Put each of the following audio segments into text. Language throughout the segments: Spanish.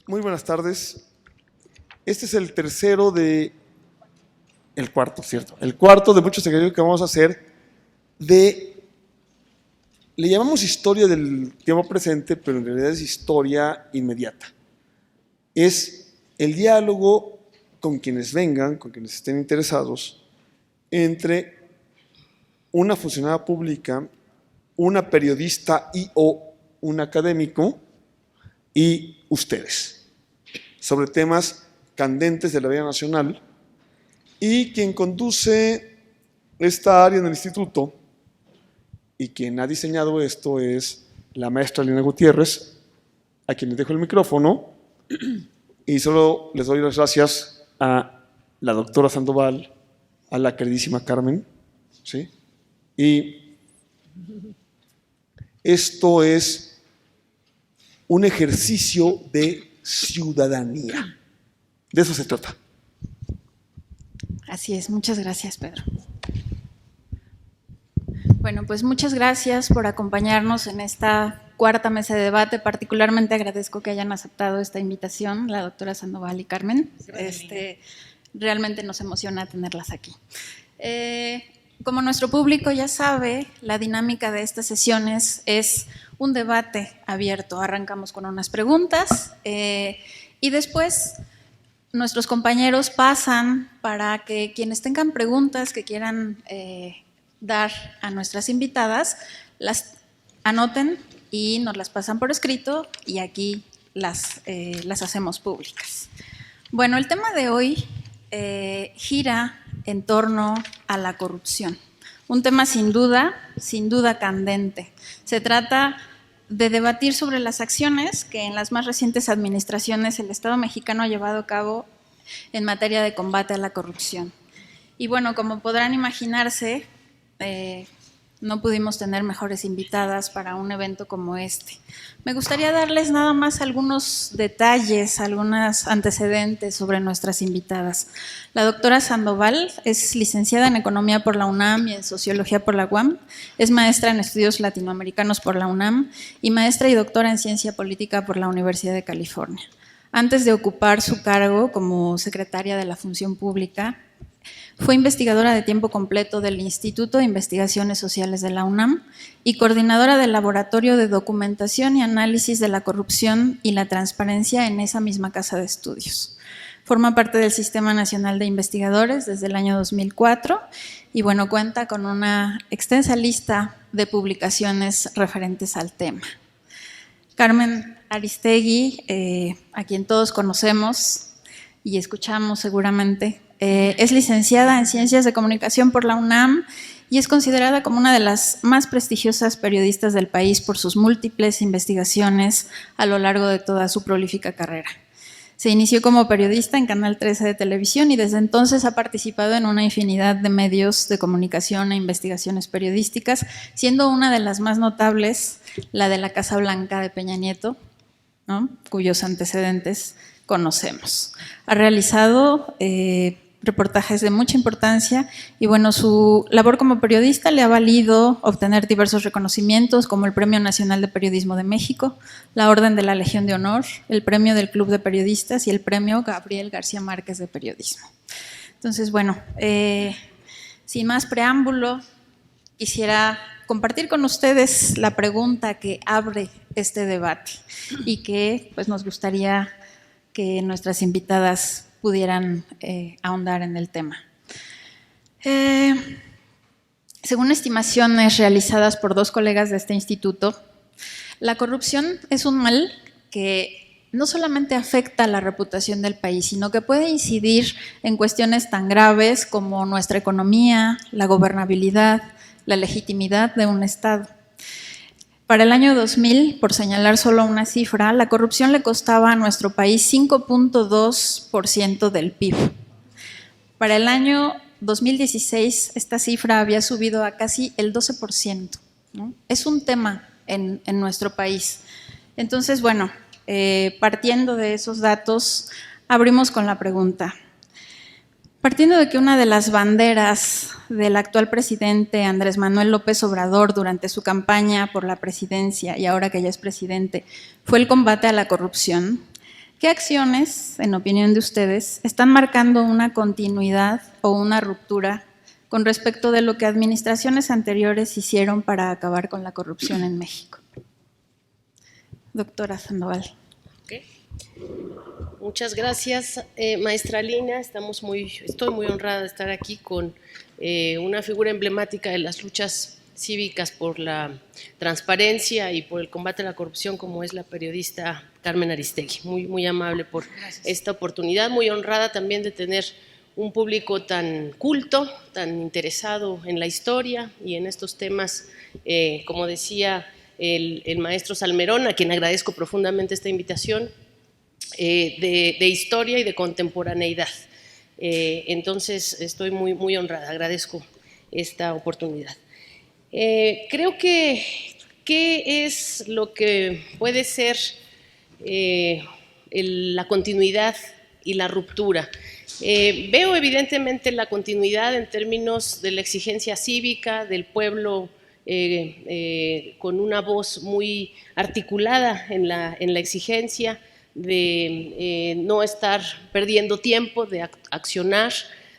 Muy buenas tardes. Este es el cuarto, ¿cierto? El cuarto de muchos ejercicios que vamos a hacer le llamamos historia del tiempo presente, pero en realidad es historia inmediata. Es el diálogo con quienes vengan, con quienes estén interesados, entre una funcionaria pública, una periodista o un académico y ustedes, sobre temas candentes de la vida nacional. Y quien conduce esta área en el instituto y quien ha diseñado esto es la maestra Lina Gutiérrez, a quien les dejo el micrófono, y solo les doy las gracias a la doctora Sandoval, a la queridísima Carmen, ¿sí? Y esto es un ejercicio de ciudadanía. De eso se trata. Así es, muchas gracias, Pedro. Bueno, pues muchas gracias por acompañarnos en esta cuarta mesa de debate. Particularmente agradezco que hayan aceptado esta invitación, la doctora Sandoval y Carmen. Realmente nos emociona tenerlas aquí. Como nuestro público ya sabe, la dinámica de estas sesiones es un debate abierto. Arrancamos con unas preguntas y después nuestros compañeros pasan para que quienes tengan preguntas que quieran dar a nuestras invitadas, las anoten y nos las pasan por escrito y aquí las hacemos públicas. Bueno, el tema de hoy gira en torno a la corrupción. Un tema sin duda candente. Se trata de debatir sobre las acciones que en las más recientes administraciones el Estado mexicano ha llevado a cabo en materia de combate a la corrupción. Y bueno, como podrán imaginarse, no pudimos tener mejores invitadas para un evento como este. Me gustaría darles nada más algunos detalles, algunos antecedentes sobre nuestras invitadas. La doctora Sandoval es licenciada en Economía por la UNAM y en Sociología por la UAM, es maestra en Estudios Latinoamericanos por la UNAM y maestra y doctora en Ciencia Política por la Universidad de California. Antes de ocupar su cargo como secretaria de la Función Pública, fue investigadora de tiempo completo del Instituto de Investigaciones Sociales de la UNAM y coordinadora del Laboratorio de Documentación y Análisis de la Corrupción y la Transparencia en esa misma casa de estudios. Forma parte del Sistema Nacional de Investigadores desde el año 2004 y bueno, cuenta con una extensa lista de publicaciones referentes al tema. Carmen Aristegui, a quien todos conocemos y escuchamos seguramente, es licenciada en Ciencias de Comunicación por la UNAM y es considerada como una de las más prestigiosas periodistas del país por sus múltiples investigaciones a lo largo de toda su prolífica carrera. Se inició como periodista en Canal 13 de televisión y desde entonces ha participado en una infinidad de medios de comunicación e investigaciones periodísticas, siendo una de las más notables la de la Casa Blanca de Peña Nieto, ¿no?, cuyos antecedentes conocemos. Ha realizado reportajes de mucha importancia y bueno, su labor como periodista le ha valido obtener diversos reconocimientos como el Premio Nacional de Periodismo de México, la Orden de la Legión de Honor, el Premio del Club de Periodistas y el Premio Gabriel García Márquez de Periodismo. Entonces, bueno, sin más preámbulo, quisiera compartir con ustedes la pregunta que abre este debate y que pues, nos gustaría que nuestras invitadas pudieran ahondar en el tema. Según estimaciones realizadas por dos colegas de este instituto, la corrupción es un mal que no solamente afecta a la reputación del país, sino que puede incidir en cuestiones tan graves como nuestra economía, la gobernabilidad, la legitimidad de un Estado. Para el año 2000, por señalar solo una cifra, la corrupción le costaba a nuestro país 5.2% del PIB. Para el año 2016, esta cifra había subido a casi el 12%, ¿no? Es un tema en nuestro país. Entonces, bueno, partiendo de esos datos, abrimos con la pregunta. Partiendo de que una de las banderas del actual presidente Andrés Manuel López Obrador durante su campaña por la presidencia y ahora que ya es presidente fue el combate a la corrupción, ¿Qué acciones, en opinión de ustedes, están marcando una continuidad o una ruptura con respecto de lo que administraciones anteriores hicieron para acabar con la corrupción en México? Doctora Sandoval. Okay. Muchas gracias, maestra Lina. Estoy muy honrada de estar aquí con una figura emblemática de las luchas cívicas por la transparencia y por el combate a la corrupción, como es la periodista Carmen Aristegui. Muy amable por esta oportunidad, muy honrada también de tener un público tan culto, tan interesado en la historia y en estos temas, como decía el maestro Salmerón, a quien agradezco profundamente esta invitación, de historia y de contemporaneidad. Entonces, estoy muy honrada, agradezco esta oportunidad. Creo que ¿qué es lo que puede ser la continuidad y la ruptura? Veo evidentemente la continuidad en términos de la exigencia cívica del pueblo, con una voz muy articulada en la exigencia de no estar perdiendo tiempo, de accionar,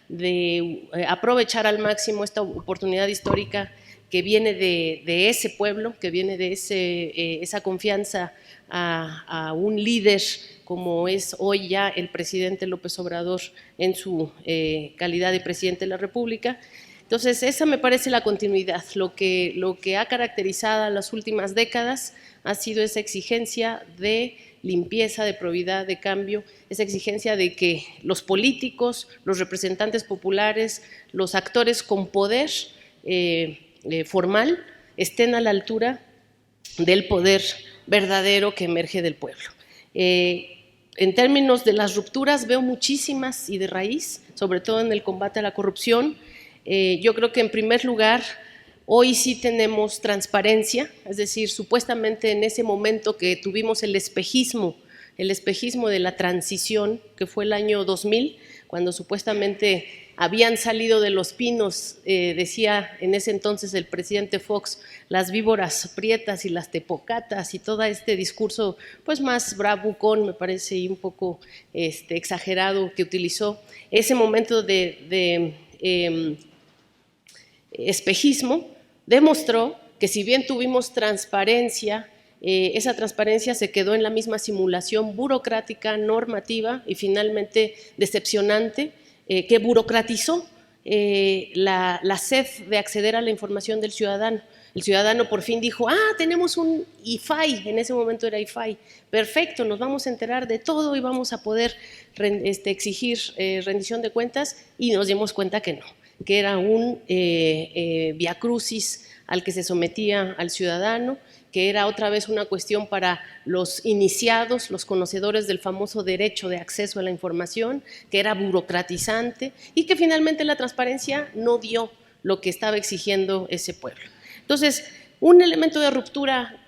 de aprovechar al máximo esta oportunidad histórica que viene de ese pueblo, que viene de esa confianza a un líder como es hoy ya el presidente López Obrador en su calidad de presidente de la República. Entonces, esa me parece la continuidad. Lo que ha caracterizado las últimas décadas ha sido esa exigencia de limpieza, de probidad, de cambio, esa exigencia de que los políticos, los representantes populares, los actores con poder formal estén a la altura del poder verdadero que emerge del pueblo. En términos de las rupturas veo muchísimas y de raíz, sobre todo en el combate a la corrupción. Yo creo que en primer lugar hoy sí tenemos transparencia, es decir, supuestamente en ese momento que tuvimos el espejismo de la transición, que fue el año 2000, cuando supuestamente habían salido de los pinos, decía en ese entonces el presidente Fox, las víboras prietas y las tepocatas y todo este discurso pues más bravucón, me parece, y un poco exagerado que utilizó. Ese momento de espejismo demostró que si bien tuvimos transparencia, esa transparencia se quedó en la misma simulación burocrática, normativa y finalmente decepcionante, que burocratizó la sed de acceder a la información del ciudadano. El ciudadano por fin dijo, tenemos un IFAI, en ese momento era IFAI, perfecto, nos vamos a enterar de todo y vamos a poder exigir rendición de cuentas, y nos dimos cuenta que no, que era un viacrucis al que se sometía al ciudadano, que era otra vez una cuestión para los iniciados, los conocedores del famoso derecho de acceso a la información, que era burocratizante y que finalmente la transparencia no dio lo que estaba exigiendo ese pueblo. Entonces, un elemento de ruptura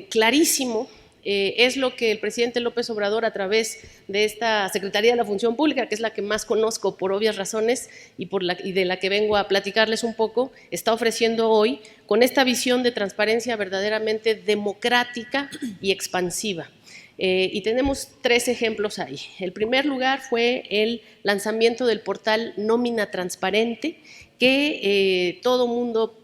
clarísimo es lo que el presidente López Obrador, a través de esta Secretaría de la Función Pública, que es la que más conozco por obvias razones y de la que vengo a platicarles un poco, está ofreciendo hoy con esta visión de transparencia verdaderamente democrática y expansiva. Y tenemos 3 ejemplos ahí. El primer lugar fue el lanzamiento del portal Nómina Transparente, que todo mundo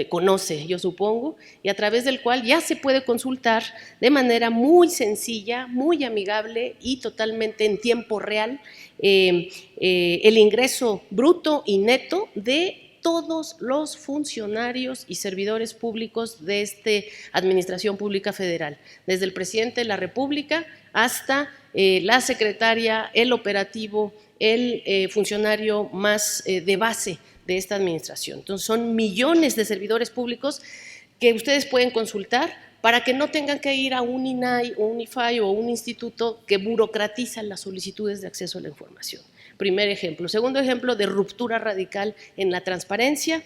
conoce, yo supongo, y a través del cual ya se puede consultar de manera muy sencilla, muy amigable y totalmente en tiempo real el ingreso bruto y neto de todos los funcionarios y servidores públicos de esta Administración Pública Federal, desde el presidente de la República hasta la secretaria, el operativo, el funcionario más de base de esta administración. Entonces, son millones de servidores públicos que ustedes pueden consultar para que no tengan que ir a un INAI o un IFAI o un instituto que burocratiza las solicitudes de acceso a la información. Primer ejemplo. Segundo ejemplo de ruptura radical en la transparencia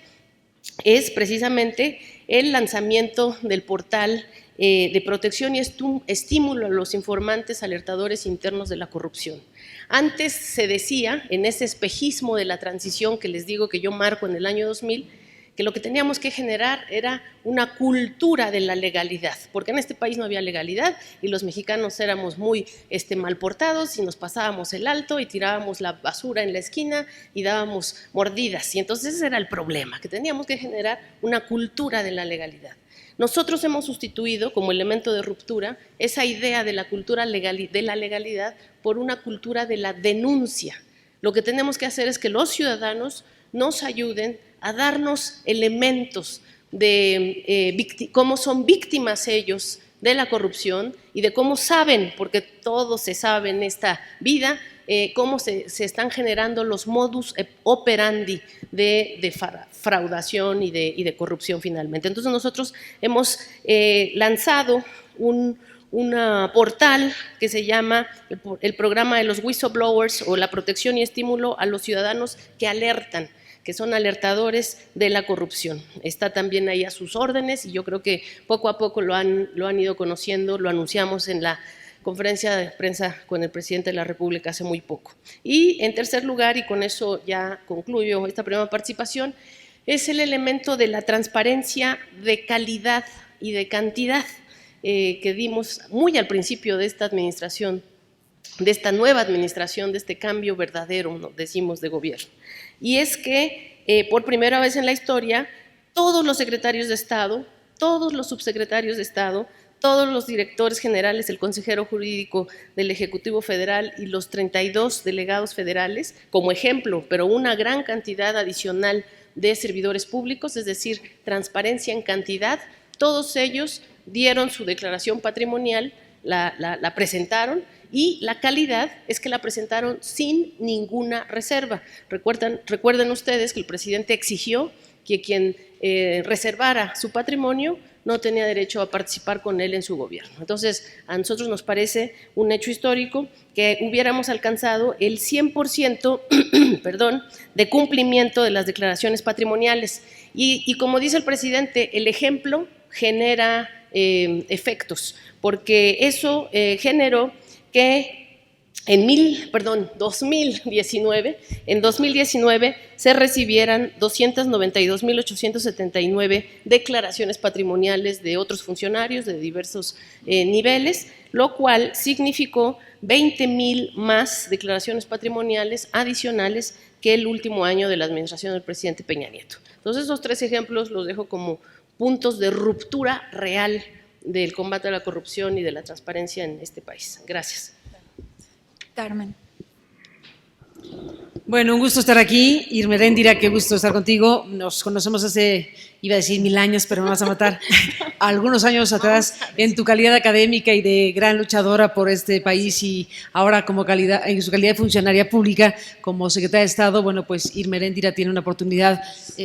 es precisamente el lanzamiento del portal de protección y estímulo a los informantes alertadores internos de la corrupción. Antes se decía, en ese espejismo de la transición que les digo que yo marco en el año 2000, que lo que teníamos que generar era una cultura de la legalidad, porque en este país no había legalidad y los mexicanos éramos muy mal portados y nos pasábamos el alto y tirábamos la basura en la esquina y dábamos mordidas, y entonces ese era el problema, que teníamos que generar una cultura de la legalidad. Nosotros hemos sustituido como elemento de ruptura esa idea de la cultura de la legalidad por una cultura de la denuncia. Lo que tenemos que hacer es que los ciudadanos nos ayuden a darnos elementos de cómo son víctimas ellos de la corrupción y de cómo saben, porque todo se sabe en esta vida, cómo se están generando los modus operandi de fraudación y de corrupción finalmente. Entonces nosotros hemos lanzado un portal que se llama el programa de los whistleblowers, o la protección y estímulo a los ciudadanos que alertan, que son alertadores de la corrupción. Está también ahí a sus órdenes y yo creo que poco a poco lo han ido conociendo, lo anunciamos en la conferencia de prensa con el presidente de la República hace muy poco. Y en tercer lugar, y con eso ya concluyo esta primera participación, es el elemento de la transparencia de calidad y de cantidad que dimos muy al principio de esta administración, de esta nueva administración, de este cambio verdadero, ¿no?, decimos, de gobierno. Y es que por primera vez en la historia, todos los secretarios de Estado, todos los subsecretarios de Estado, todos los directores generales, el consejero jurídico del Ejecutivo Federal y los 32 delegados federales, como ejemplo, pero una gran cantidad adicional de servidores públicos, es decir, transparencia en cantidad, todos ellos dieron su declaración patrimonial, la presentaron, y la calidad es que la presentaron sin ninguna reserva. Recuerden ustedes que el presidente exigió que quien reservara su patrimonio no tenía derecho a participar con él en su gobierno. Entonces, a nosotros nos parece un hecho histórico que hubiéramos alcanzado el 100% perdón, de cumplimiento de las declaraciones patrimoniales. Y como dice el presidente, el ejemplo genera efectos, porque eso generó que en 2019 se recibieran 292.879 declaraciones patrimoniales de otros funcionarios de diversos niveles, lo cual significó 20,000 más declaraciones patrimoniales adicionales que el último año de la administración del presidente Peña Nieto. Entonces, esos tres ejemplos los dejo como puntos de ruptura real del combate a la corrupción y de la transparencia en este país. Gracias. Carmen. Bueno, un gusto estar aquí. Irma Heréndira, qué gusto estar contigo. Nos conocemos hace, iba a decir 1000 años, pero me vas a matar, algunos años atrás, en tu calidad académica y de gran luchadora por este país, y ahora en su calidad de funcionaria pública como secretaria de Estado. Bueno, pues Irma Heréndira tiene una oportunidad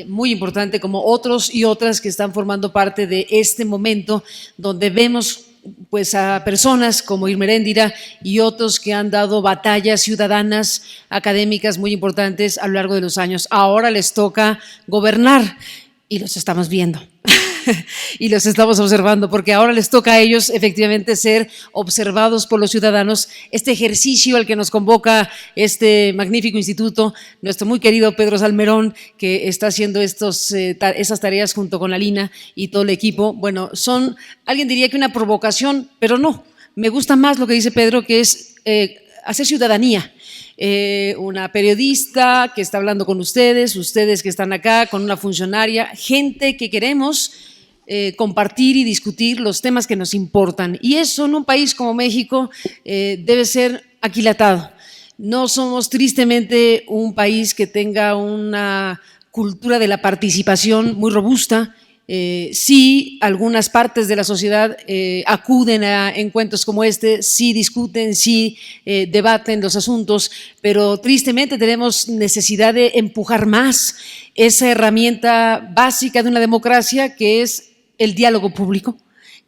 muy importante, como otros y otras que están formando parte de este momento donde vemos pues a personas como Irma Heréndira y otros que han dado batallas ciudadanas, académicas muy importantes a lo largo de los años. Ahora les toca gobernar y los estamos viendo y los estamos observando, porque ahora les toca a ellos efectivamente ser observados por los ciudadanos. Este ejercicio al que nos convoca este magnífico instituto, nuestro muy querido Pedro Salmerón, que está haciendo esas tareas junto con la Lina y todo el equipo, bueno, son, alguien diría que una provocación, pero no, me gusta más lo que dice Pedro, que es hacer ciudadanía. Una periodista que está hablando con ustedes que están acá, con una funcionaria, gente que queremos compartir y discutir los temas que nos importan, y eso en un país como México debe ser aquilatado. No somos tristemente un país que tenga una cultura de la participación muy robusta. Sí, algunas partes de la sociedad acuden a encuentros como este, sí discuten, sí debaten los asuntos, pero tristemente tenemos necesidad de empujar más esa herramienta básica de una democracia, que es el diálogo público,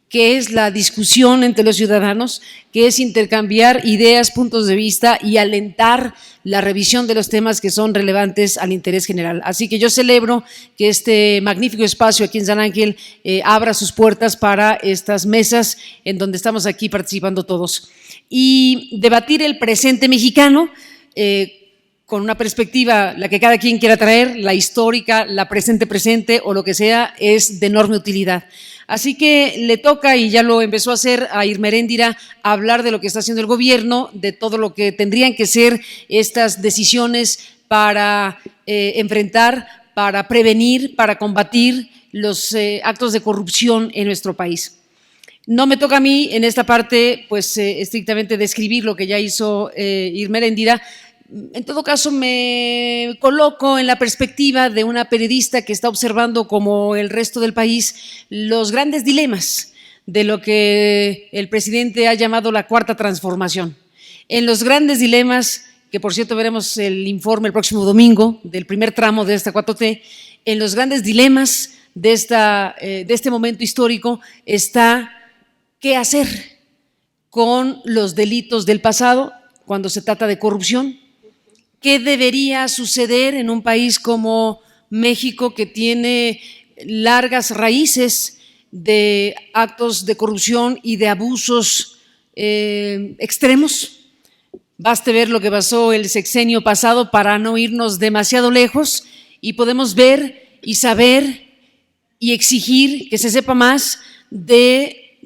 que es la discusión entre los ciudadanos, que es intercambiar ideas, puntos de vista y alentar la revisión de los temas que son relevantes al interés general. Así que yo celebro que este magnífico espacio aquí en San Ángel abra sus puertas para estas mesas en donde estamos aquí participando todos. Y debatir el presente mexicano, con una perspectiva, la que cada quien quiera traer, la histórica, la presente o lo que sea, es de enorme utilidad. Así que le toca, y ya lo empezó a hacer, a Irma Heréndira hablar de lo que está haciendo el gobierno, de todo lo que tendrían que ser estas decisiones para enfrentar, para prevenir, para combatir los actos de corrupción en nuestro país. No me toca a mí en esta parte, pues estrictamente describir lo que ya hizo Irma Heréndira. En todo caso, me coloco en la perspectiva de una periodista que está observando, como el resto del país, los grandes dilemas de lo que el presidente ha llamado la cuarta transformación. En los grandes dilemas, que por cierto veremos el informe el próximo domingo del primer tramo de esta 4T, en los grandes dilemas de este momento histórico está qué hacer con los delitos del pasado cuando se trata de corrupción. ¿Qué debería suceder en un país como México, que tiene largas raíces de actos de corrupción y de abusos extremos? Baste ver lo que pasó el sexenio pasado para no irnos demasiado lejos, y podemos ver y saber y exigir que se sepa más de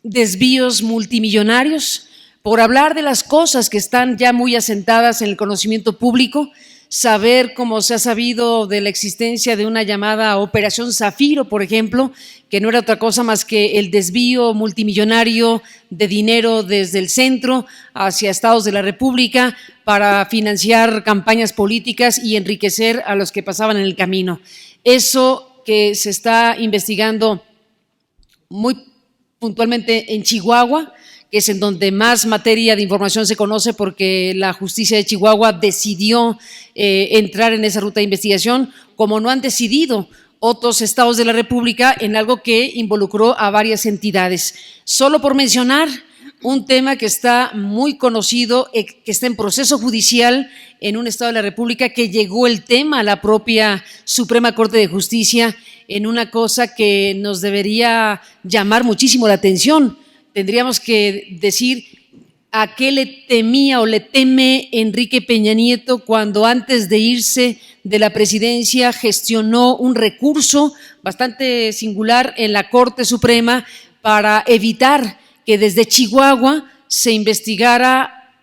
desvíos multimillonarios, por hablar de las cosas que están ya muy asentadas en el conocimiento público, saber cómo se ha sabido de la existencia de una llamada Operación Zafiro, por ejemplo, que no era otra cosa más que el desvío multimillonario de dinero desde el centro hacia estados de la República para financiar campañas políticas y enriquecer a los que pasaban en el camino. Eso que se está investigando muy puntualmente en Chihuahua, que es en donde más materia de información se conoce, porque la justicia de Chihuahua decidió entrar en esa ruta de investigación, como no han decidido otros estados de la República en algo que involucró a varias entidades. Solo por mencionar un tema que está muy conocido, que está en proceso judicial en un estado de la República, que llegó el tema a la propia Suprema Corte de Justicia, en una cosa que nos debería llamar muchísimo la atención. Tendríamos que decir a qué le temía o le teme Enrique Peña Nieto cuando, antes de irse de la presidencia, gestionó un recurso bastante singular en la Corte Suprema para evitar que desde Chihuahua se investigara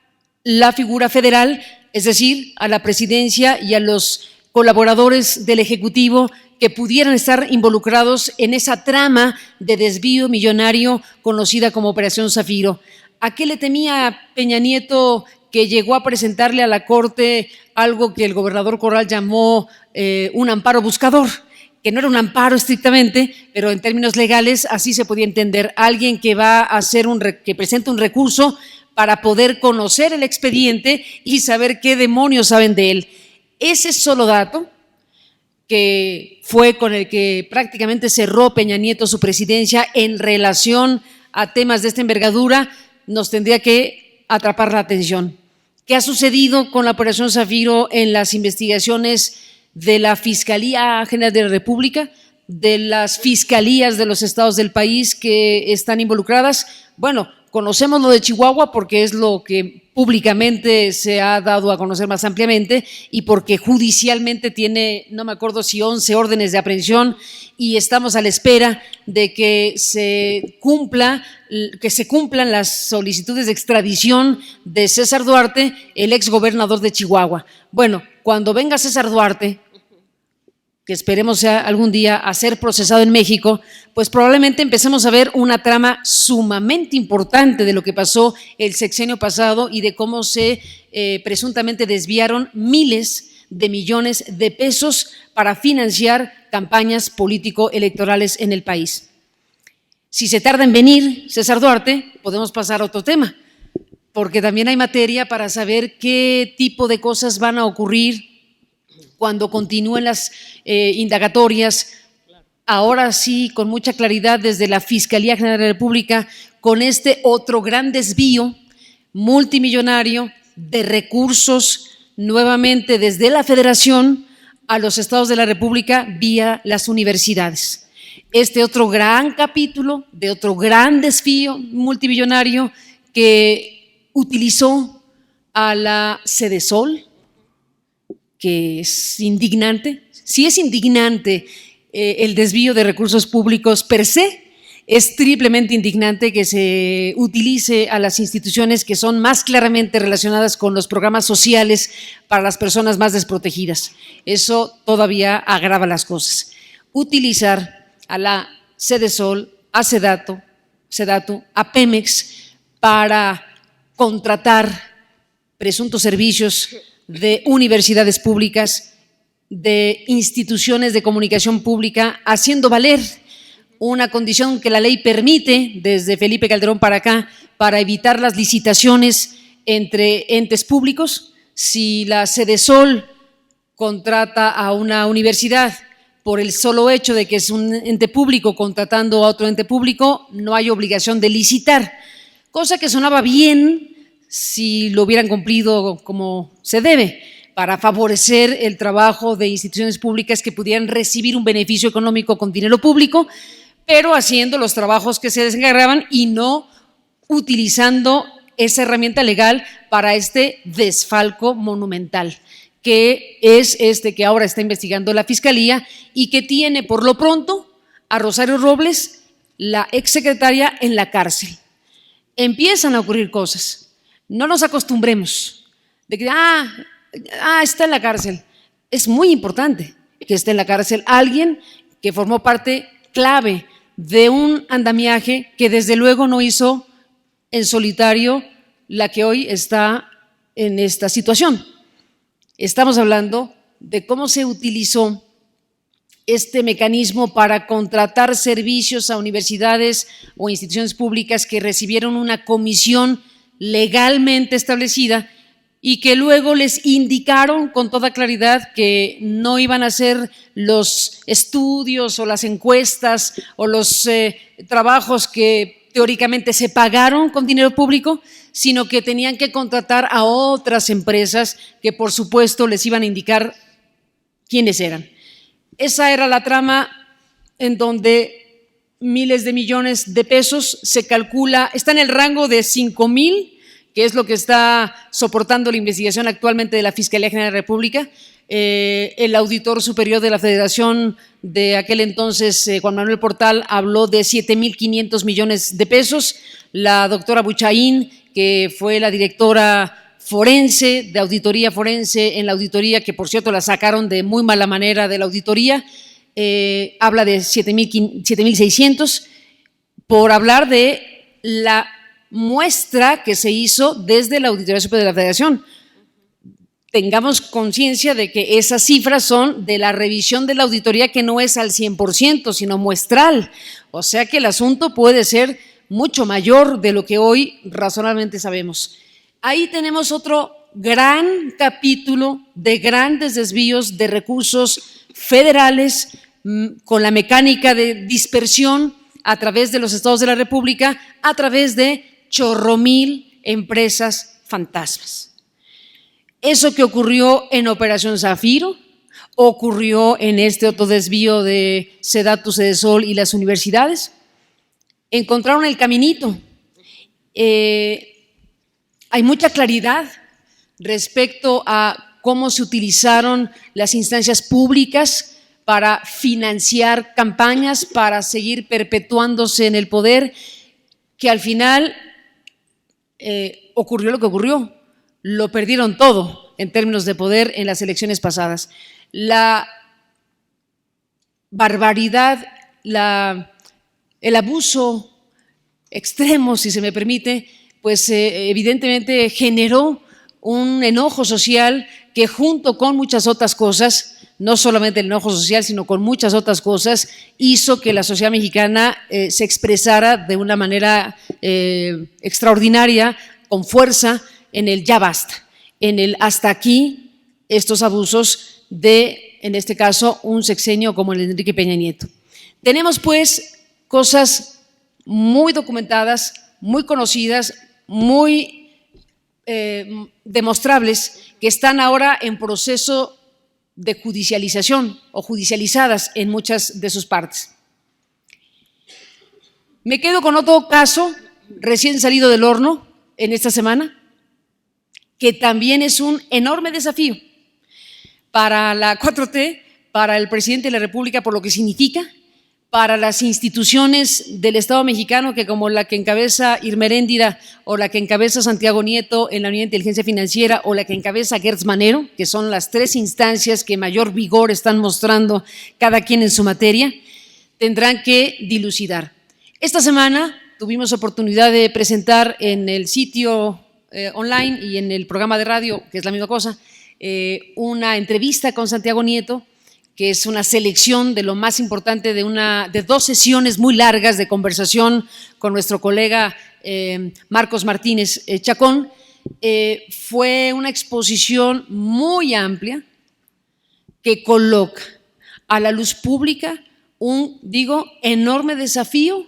la figura federal, es decir, a la presidencia y a los colaboradores del Ejecutivo que pudieran estar involucrados en esa trama de desvío millonario conocida como Operación Zafiro. ¿A qué le temía Peña Nieto, que llegó a presentarle a la Corte algo que el gobernador Corral llamó un amparo buscador? Que no era un amparo estrictamente, pero en términos legales así se podía entender. Alguien que va a hacer que presenta un recurso para poder conocer el expediente y saber qué demonios saben de él. Ese solo dato, que fue con el que prácticamente cerró Peña Nieto su presidencia en relación a temas de esta envergadura, nos tendría que atrapar la atención. ¿Qué ha sucedido con la Operación Zafiro en las investigaciones de la Fiscalía General de la República, de las fiscalías de los estados del país que están involucradas? Bueno, conocemos lo de Chihuahua porque es lo que públicamente se ha dado a conocer más ampliamente, y porque judicialmente tiene, no me acuerdo si 11 órdenes de aprehensión, y estamos a la espera de que se cumplan las solicitudes de extradición de César Duarte, el exgobernador de Chihuahua. Bueno, cuando venga César Duarte, que esperemos sea algún día a ser procesado en México, pues probablemente empecemos a ver una trama sumamente importante de lo que pasó el sexenio pasado y de cómo se presuntamente desviaron miles de millones de pesos para financiar campañas político-electorales en el país. Si se tarda en venir César Duarte, podemos pasar a otro tema, porque también hay materia para saber qué tipo de cosas van a ocurrir cuando continúen las indagatorias, ahora sí, con mucha claridad desde la Fiscalía General de la República, con este otro gran desvío multimillonario de recursos, nuevamente desde la Federación a los estados de la República vía las universidades. Este otro gran capítulo de otro gran desvío multimillonario que utilizó a la Sedesol, que es indignante. Si es indignante el desvío de recursos públicos per se, es triplemente indignante que se utilice a las instituciones que son más claramente relacionadas con los programas sociales para las personas más desprotegidas. Eso todavía agrava las cosas. Utilizar a la Sedesol, a Sedatu, a Pemex para contratar presuntos servicios de universidades públicas, de instituciones de comunicación pública, haciendo valer una condición que la ley permite desde Felipe Calderón para acá para evitar las licitaciones entre entes públicos. Si la Sedesol contrata a una universidad por el solo hecho de que es un ente público contratando a otro ente público, no hay obligación de licitar, cosa que sonaba bien si lo hubieran cumplido como se debe, para favorecer el trabajo de instituciones públicas que pudieran recibir un beneficio económico con dinero público, pero haciendo los trabajos que se desencargaban y no utilizando esa herramienta legal para este desfalco monumental, que es este que ahora está investigando la Fiscalía y que tiene por lo pronto a Rosario Robles, la exsecretaria, en la cárcel. Empiezan a ocurrir cosas. No nos acostumbremos de que, está en la cárcel. Es muy importante que esté en la cárcel alguien que formó parte clave de un andamiaje que desde luego no hizo en solitario la que hoy está en esta situación. Estamos hablando de cómo se utilizó este mecanismo para contratar servicios a universidades o instituciones públicas que recibieron una comisión legalmente establecida y que luego les indicaron con toda claridad que no iban a hacer los estudios o las encuestas o los trabajos que teóricamente se pagaron con dinero público, sino que tenían que contratar a otras empresas que por supuesto les iban a indicar quiénes eran. Esa era la trama en donde miles de millones de pesos se calcula, está en el rango de 5,000, que es lo que está soportando la investigación actualmente de la Fiscalía General de la República. El auditor superior de la Federación de aquel entonces, Juan Manuel Portal, habló de 7,500 millones de pesos. La doctora Buchaín, que fue la directora forense, de auditoría forense en la auditoría, que por cierto la sacaron de muy mala manera de la auditoría, habla de 7,600, por hablar de la muestra que se hizo desde la Auditoría Superior de la Federación. Tengamos conciencia de que esas cifras son de la revisión de la auditoría, que no es al 100%, sino muestral. O sea que el asunto puede ser mucho mayor de lo que hoy razonablemente sabemos. Ahí tenemos otro gran capítulo de grandes desvíos de recursos federales con la mecánica de dispersión a través de los estados de la República, a través de chorromil empresas fantasmas. Eso que ocurrió en Operación Zafiro, ocurrió en este otro desvío de Sedatu, Sedesol y las universidades. Encontraron el caminito. Hay mucha claridad respecto a cómo se utilizaron las instancias públicas para financiar campañas, para seguir perpetuándose en el poder, que al final ocurrió lo que ocurrió. Lo perdieron todo en términos de poder en las elecciones pasadas. La barbaridad, el abuso extremo, si se me permite, pues evidentemente generó un enojo social que, junto con muchas otras cosas, no solamente el enojo social, sino con muchas otras cosas, hizo que la sociedad mexicana se expresara de una manera extraordinaria, con fuerza, en el ya basta, en el hasta aquí, estos abusos de, en este caso, un sexenio como el de Enrique Peña Nieto. Tenemos pues cosas muy documentadas, muy conocidas, muy demostrables, que están ahora en proceso de judicialización o judicializadas en muchas de sus partes. Me quedo con otro caso recién salido del horno en esta semana, que también es un enorme desafío, para la 4T, para el presidente de la República por lo que significa, para las instituciones del Estado mexicano, que como la que encabeza Irma Heréndira o la que encabeza Santiago Nieto en la Unidad de Inteligencia Financiera o la que encabeza Gertz Manero, que son las tres instancias que mayor vigor están mostrando cada quien en su materia, tendrán que dilucidar. Esta semana tuvimos oportunidad de presentar en el sitio online y en el programa de radio, que es la misma cosa, una entrevista con Santiago Nieto, que es una selección de lo más importante de dos sesiones muy largas de conversación con nuestro colega Marcos Martínez Chacón. Fue una exposición muy amplia que coloca a la luz pública un, enorme desafío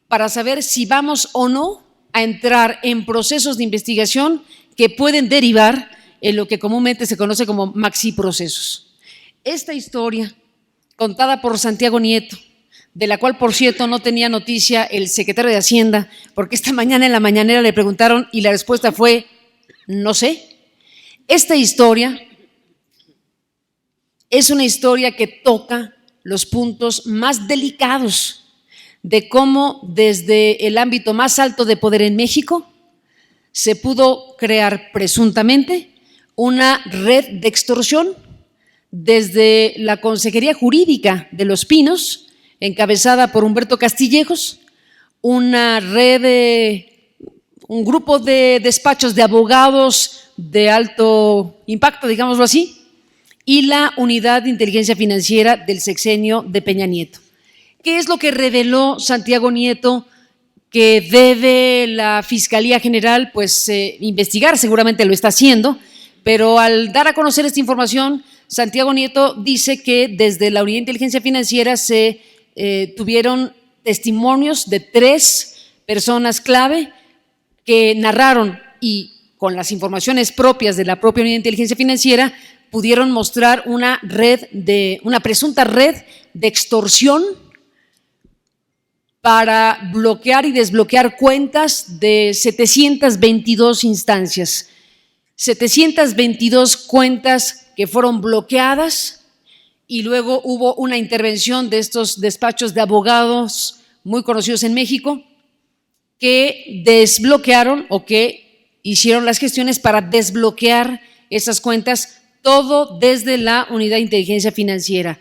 para saber si vamos o no a entrar en procesos de investigación que pueden derivar en lo que comúnmente se conoce como maxiprocesos. Esta historia, contada por Santiago Nieto, de la cual, por cierto, no tenía noticia el secretario de Hacienda, porque esta mañana en la mañanera le preguntaron y la respuesta fue, no sé. Esta historia es una historia que toca los puntos más delicados de cómo desde el ámbito más alto de poder en México se pudo crear presuntamente una red de extorsión desde la Consejería Jurídica de Los Pinos, encabezada por Humberto Castillejos, una red, un grupo de despachos de abogados de alto impacto, digámoslo así, y la Unidad de Inteligencia Financiera del sexenio de Peña Nieto. ¿Qué es lo que reveló Santiago Nieto que debe la Fiscalía General investigar? Seguramente lo está haciendo, pero al dar a conocer esta información, Santiago Nieto dice que desde la Unidad de Inteligencia Financiera se tuvieron testimonios de 3 personas clave que narraron y con las informaciones propias de la propia Unidad de Inteligencia Financiera pudieron mostrar una presunta red de extorsión para bloquear y desbloquear cuentas de 722 instancias. 722 cuentas que fueron bloqueadas y luego hubo una intervención de estos despachos de abogados muy conocidos en México que desbloquearon o que hicieron las gestiones para desbloquear esas cuentas, todo desde la Unidad de Inteligencia Financiera.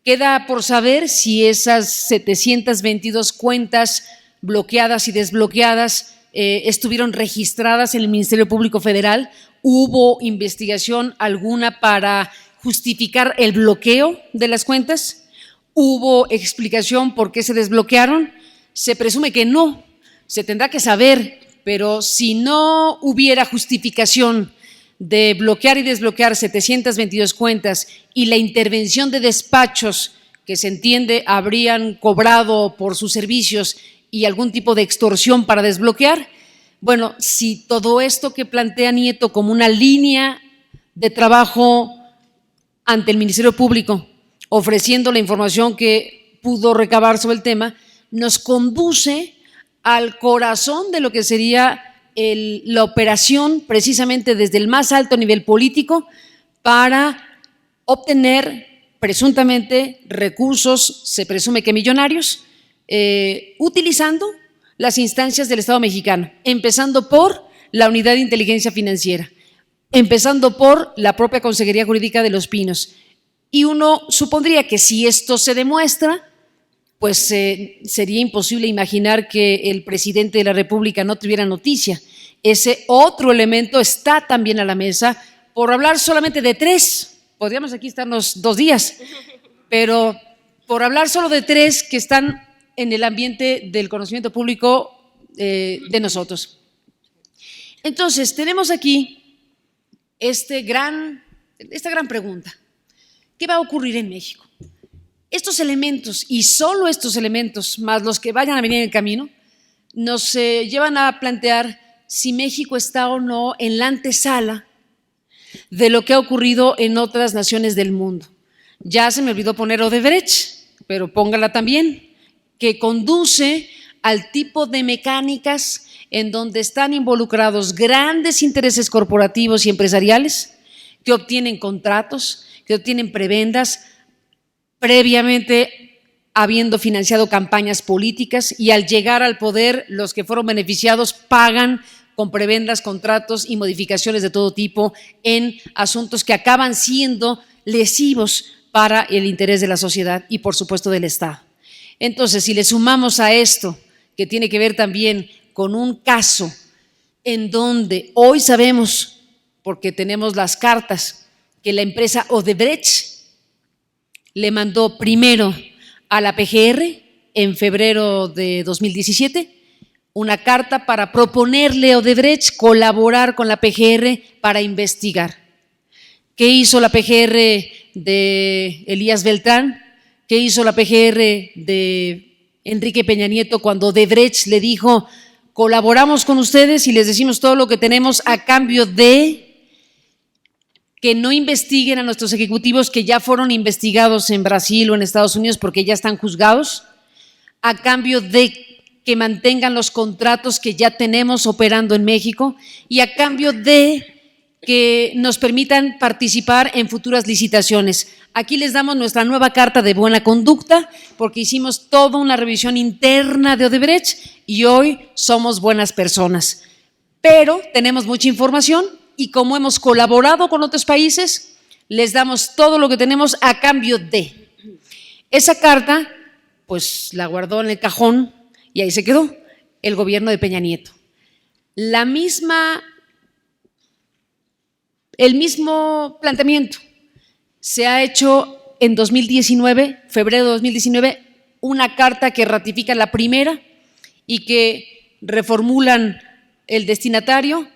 Queda por saber si esas 722 cuentas bloqueadas y desbloqueadas estuvieron registradas en el Ministerio Público Federal. ¿Hubo investigación alguna para justificar el bloqueo de las cuentas? ¿Hubo explicación por qué se desbloquearon? Se presume que no, se tendrá que saber, pero si no hubiera justificación de bloquear y desbloquear 722 cuentas y la intervención de despachos que se entiende habrían cobrado por sus servicios y algún tipo de extorsión para desbloquear, bueno, si todo esto que plantea Nieto como una línea de trabajo ante el Ministerio Público, ofreciendo la información que pudo recabar sobre el tema, nos conduce al corazón de lo que sería la operación precisamente desde el más alto nivel político para obtener presuntamente recursos, se presume que millonarios, utilizando las instancias del Estado mexicano, empezando por la Unidad de Inteligencia Financiera, empezando por la propia Consejería Jurídica de Los Pinos. Y uno supondría que si esto se demuestra, pues sería imposible imaginar que el presidente de la República no tuviera noticia. Ese otro elemento está también a la mesa, por hablar solamente de 3, podríamos aquí estarnos 2 días, pero por hablar solo de 3 que están en el ambiente del conocimiento público de nosotros. Entonces, tenemos aquí esta gran pregunta. ¿Qué va a ocurrir en México? Estos elementos, y solo estos elementos, más los que vayan a venir en el camino, nos llevan a plantear si México está o no en la antesala de lo que ha ocurrido en otras naciones del mundo. Ya se me olvidó poner Odebrecht, pero póngala también, que conduce al tipo de mecánicas en donde están involucrados grandes intereses corporativos y empresariales que obtienen contratos, que obtienen prebendas, previamente habiendo financiado campañas políticas, y al llegar al poder los que fueron beneficiados pagan con prebendas, contratos y modificaciones de todo tipo en asuntos que acaban siendo lesivos para el interés de la sociedad y por supuesto del Estado. Entonces, si le sumamos a esto, que tiene que ver también con un caso en donde hoy sabemos, porque tenemos las cartas, que la empresa Odebrecht le mandó primero a la PGR en febrero de 2017 una carta para proponerle a Odebrecht colaborar con la PGR para investigar. ¿Qué hizo la PGR de Elías Beltrán? ¿Qué hizo la PGR de Enrique Peña Nieto cuando Odebrecht le dijo: colaboramos con ustedes y les decimos todo lo que tenemos a cambio de que no investiguen a nuestros ejecutivos que ya fueron investigados en Brasil o en Estados Unidos porque ya están juzgados, a cambio de que mantengan los contratos que ya tenemos operando en México y a cambio de que nos permitan participar en futuras licitaciones? Aquí les damos nuestra nueva carta de buena conducta porque hicimos toda una revisión interna de Odebrecht y hoy somos buenas personas, pero tenemos mucha información y como hemos colaborado con otros países, les damos todo lo que tenemos a cambio de. Esa carta, pues la guardó en el cajón y ahí se quedó el gobierno de Peña Nieto. El mismo planteamiento se ha hecho en 2019, febrero de 2019, una carta que ratifica la primera y que reformulan el destinatario,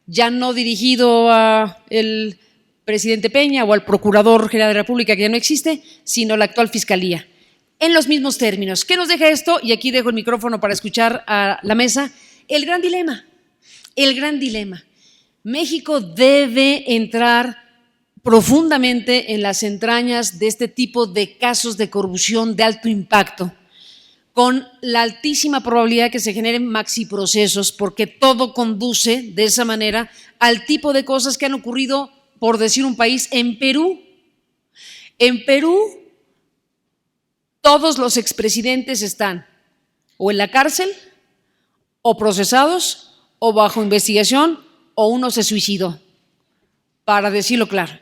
ya no dirigido al presidente Peña o al Procurador General de la República, que ya no existe, sino la actual Fiscalía. En los mismos términos. ¿Qué nos deja esto? Y aquí dejo el micrófono para escuchar a la mesa. El gran dilema. México debe entrar profundamente en las entrañas de este tipo de casos de corrupción de alto impacto, con la altísima probabilidad que se generen maxiprocesos, porque todo conduce de esa manera al tipo de cosas que han ocurrido, por decir un país, en Perú. En Perú, todos los expresidentes están o en la cárcel, o procesados, o bajo investigación, o uno se suicidó, para decirlo claro.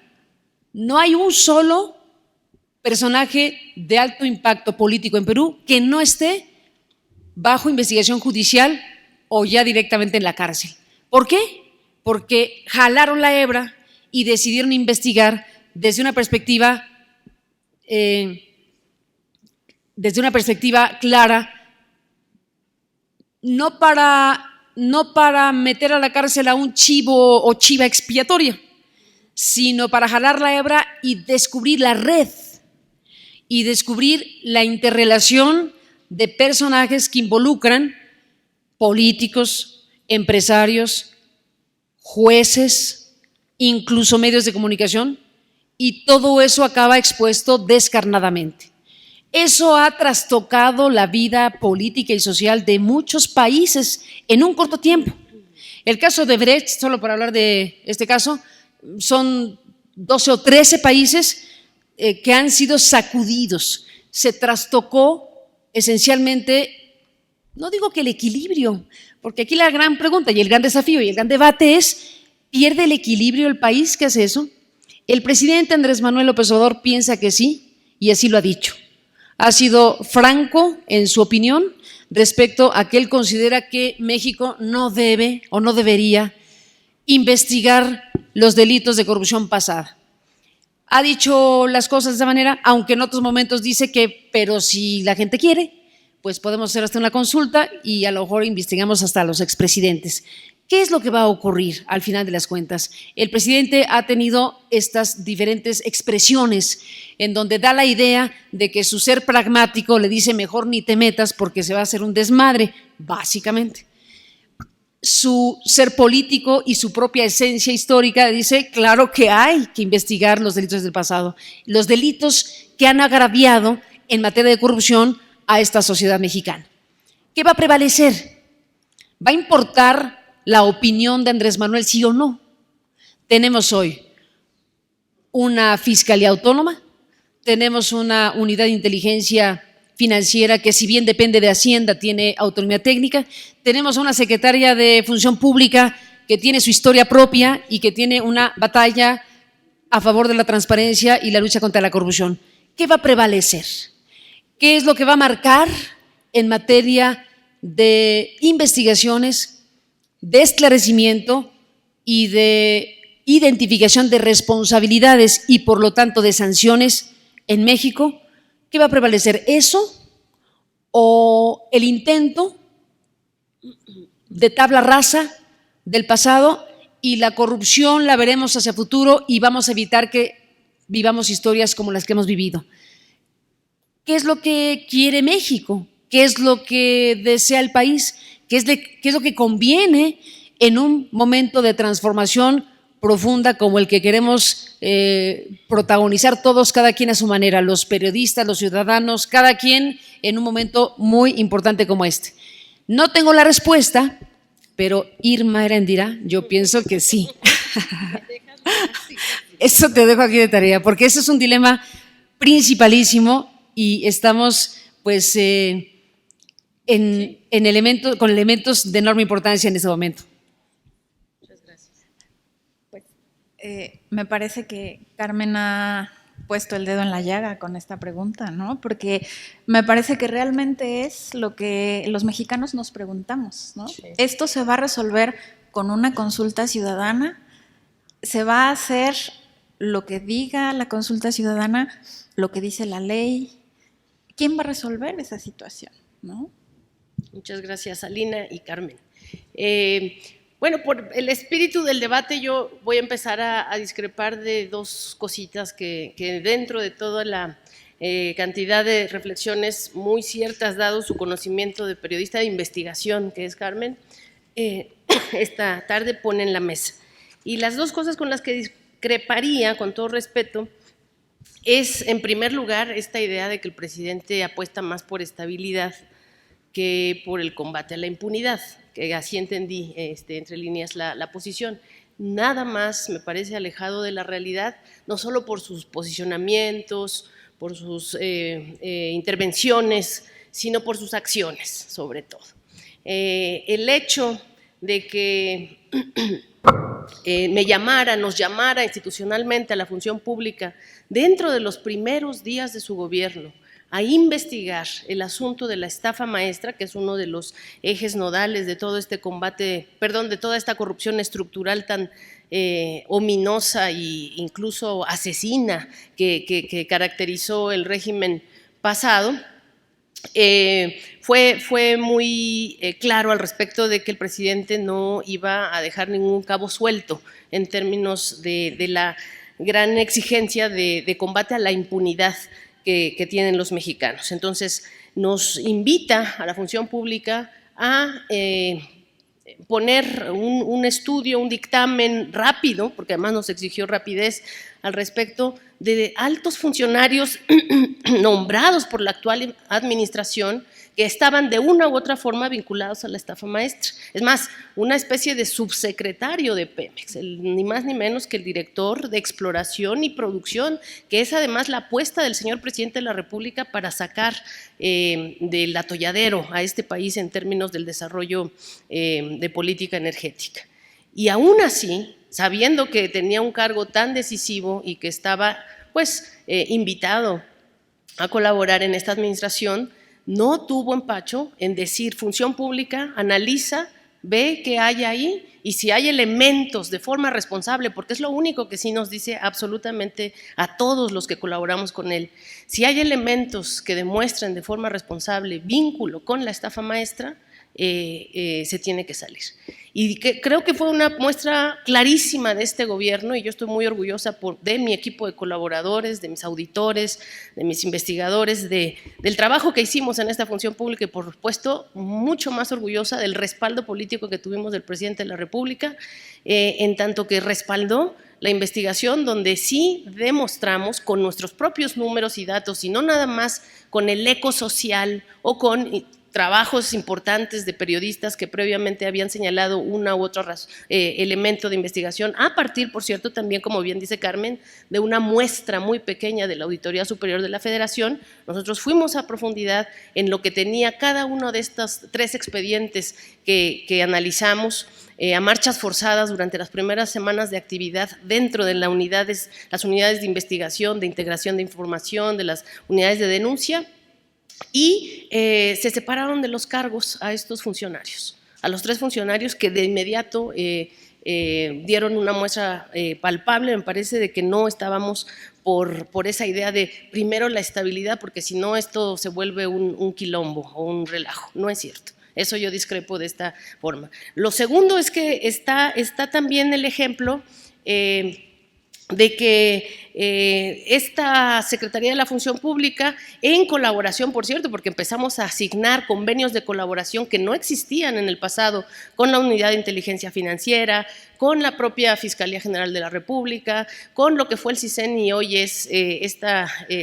No hay un solo personaje de alto impacto político en Perú que no esté bajo investigación judicial o ya directamente en la cárcel. ¿Por qué? Porque jalaron la hebra y decidieron investigar desde una perspectiva clara, no para meter a la cárcel a un chivo o chiva expiatoria, sino para jalar la hebra y descubrir la red y descubrir la interrelación de personajes que involucran políticos, empresarios, jueces, incluso medios de comunicación, y todo eso acaba expuesto descarnadamente. Eso ha trastocado la vida política y social de muchos países en un corto tiempo. El caso de Odebrecht, solo para hablar de este caso, son 12 o 13 países que han sido sacudidos. Se trastocó esencialmente, no digo que el equilibrio, porque aquí la gran pregunta y el gran desafío y el gran debate es: ¿pierde el equilibrio el país que hace eso? El presidente Andrés Manuel López Obrador piensa que sí, y así lo ha dicho. Ha sido franco en su opinión respecto a que él considera que México no debe o no debería investigar los delitos de corrupción pasada. Ha dicho las cosas de esa manera, aunque en otros momentos dice que, pero si la gente quiere, pues podemos hacer hasta una consulta y a lo mejor investigamos hasta a los expresidentes. ¿Qué es lo que va a ocurrir al final de las cuentas? El presidente ha tenido estas diferentes expresiones en donde da la idea de que su ser pragmático le dice: mejor ni te metas porque se va a hacer un desmadre, básicamente. Su ser político y su propia esencia histórica dice: claro que hay que investigar los delitos del pasado, los delitos que han agraviado en materia de corrupción a esta sociedad mexicana. ¿Qué va a prevalecer? ¿Va a importar la opinión de Andrés Manuel, sí o no? Tenemos hoy una fiscalía autónoma, tenemos una unidad de inteligencia financiera que, si bien depende de Hacienda, tiene autonomía técnica, tenemos una secretaria de Función Pública que tiene su historia propia y que tiene una batalla a favor de la transparencia y la lucha contra la corrupción. ¿Qué va a prevalecer? ¿Qué es lo que va a marcar en materia de investigaciones, de esclarecimiento y de identificación de responsabilidades y, por lo tanto, de sanciones en México? ¿Qué va a prevalecer? ¿Eso o el intento de tabla rasa del pasado? Y la corrupción la veremos hacia futuro y vamos a evitar que vivamos historias como las que hemos vivido. ¿Qué es lo que quiere México? ¿Qué es lo que desea el país? ¿Qué es lo que conviene en un momento de transformación profunda como el que queremos protagonizar todos, cada quien a su manera, los periodistas, los ciudadanos, cada quien en un momento muy importante como este? No tengo la respuesta, pero Irma Eréndira, yo pienso que sí. Eso te dejo aquí de tarea, porque ese es un dilema principalísimo y estamos pues con elementos de enorme importancia en este momento. Muchas gracias. Pues, me parece que Carmen ha puesto el dedo en la llaga con esta pregunta, ¿no? Porque me parece que realmente es lo que los mexicanos nos preguntamos, ¿no? Sí. ¿Esto se va a resolver con una consulta ciudadana? ¿Se va a hacer lo que diga la consulta ciudadana, lo que dice la ley? ¿Quién va a resolver esa situación, no? Muchas gracias, Alina y Carmen. Bueno, por el espíritu del debate yo voy a empezar a discrepar de dos cositas que dentro de toda la cantidad de reflexiones muy ciertas, dado su conocimiento de periodista de investigación, que es Carmen, esta tarde pone en la mesa. Y las dos cosas con las que discreparía, con todo respeto, es, en primer lugar, esta idea de que el presidente apuesta más por estabilidad que por el combate a la impunidad, que así entendí entre líneas la posición. Nada más me parece alejado de la realidad, no solo por sus posicionamientos, por sus intervenciones, sino por sus acciones, sobre todo. El hecho de que nos llamara institucionalmente a la función pública dentro de los primeros días de su gobierno a investigar el asunto de la estafa maestra, que es uno de los ejes nodales de todo este combate, de toda esta corrupción estructural tan ominosa e incluso asesina que caracterizó el régimen pasado. Fue muy claro al respecto de que el presidente no iba a dejar ningún cabo suelto en términos de la gran exigencia de combate a la impunidad que tienen los mexicanos. Entonces, nos invita a la función pública a poner un estudio, un dictamen rápido, porque además nos exigió rapidez al respecto de altos funcionarios nombrados por la actual administración que estaban de una u otra forma vinculados a la estafa maestra. Es más, una especie de subsecretario de Pemex, ni más ni menos que el director de exploración y producción, que es además la apuesta del señor presidente de la República para sacar del atolladero a este país en términos del desarrollo de política energética. Y aún así, sabiendo que tenía un cargo tan decisivo y que estaba invitado a colaborar en esta administración, no tuvo empacho en decir: función pública, analiza, ve qué hay ahí y si hay elementos de forma responsable, porque es lo único que sí nos dice absolutamente a todos los que colaboramos con él, si hay elementos que demuestren de forma responsable vínculo con la estafa maestra, se tiene que salir. Y creo que fue una muestra clarísima de este gobierno, y yo estoy muy orgullosa de mi equipo de colaboradores, de mis auditores, de mis investigadores, del trabajo que hicimos en esta función pública, y por supuesto mucho más orgullosa del respaldo político que tuvimos del presidente de la República, en tanto que respaldó la investigación, donde sí demostramos con nuestros propios números y datos, y no nada más con el eco social o con trabajos importantes de periodistas que previamente habían señalado una u otro elemento de investigación, a partir, por cierto, también, como bien dice Carmen, de una muestra muy pequeña de la Auditoría Superior de la Federación. Nosotros fuimos a profundidad en lo que tenía cada uno de estos 3 expedientes que analizamos a marchas forzadas durante las primeras semanas de actividad dentro de las unidades de investigación, de integración de información, de las unidades de denuncia. Y se separaron de los cargos a estos funcionarios, a los 3 funcionarios que de inmediato dieron una muestra palpable, me parece, de que no estábamos por esa idea de primero la estabilidad, porque si no esto se vuelve un quilombo o un relajo. No es cierto. Eso yo discrepo de esta forma. Lo segundo es que está también el ejemplo de que esta Secretaría de la Función Pública, en colaboración, por cierto, porque empezamos a asignar convenios de colaboración que no existían en el pasado con la Unidad de Inteligencia Financiera, con la propia Fiscalía General de la República, con lo que fue el CISEN y hoy es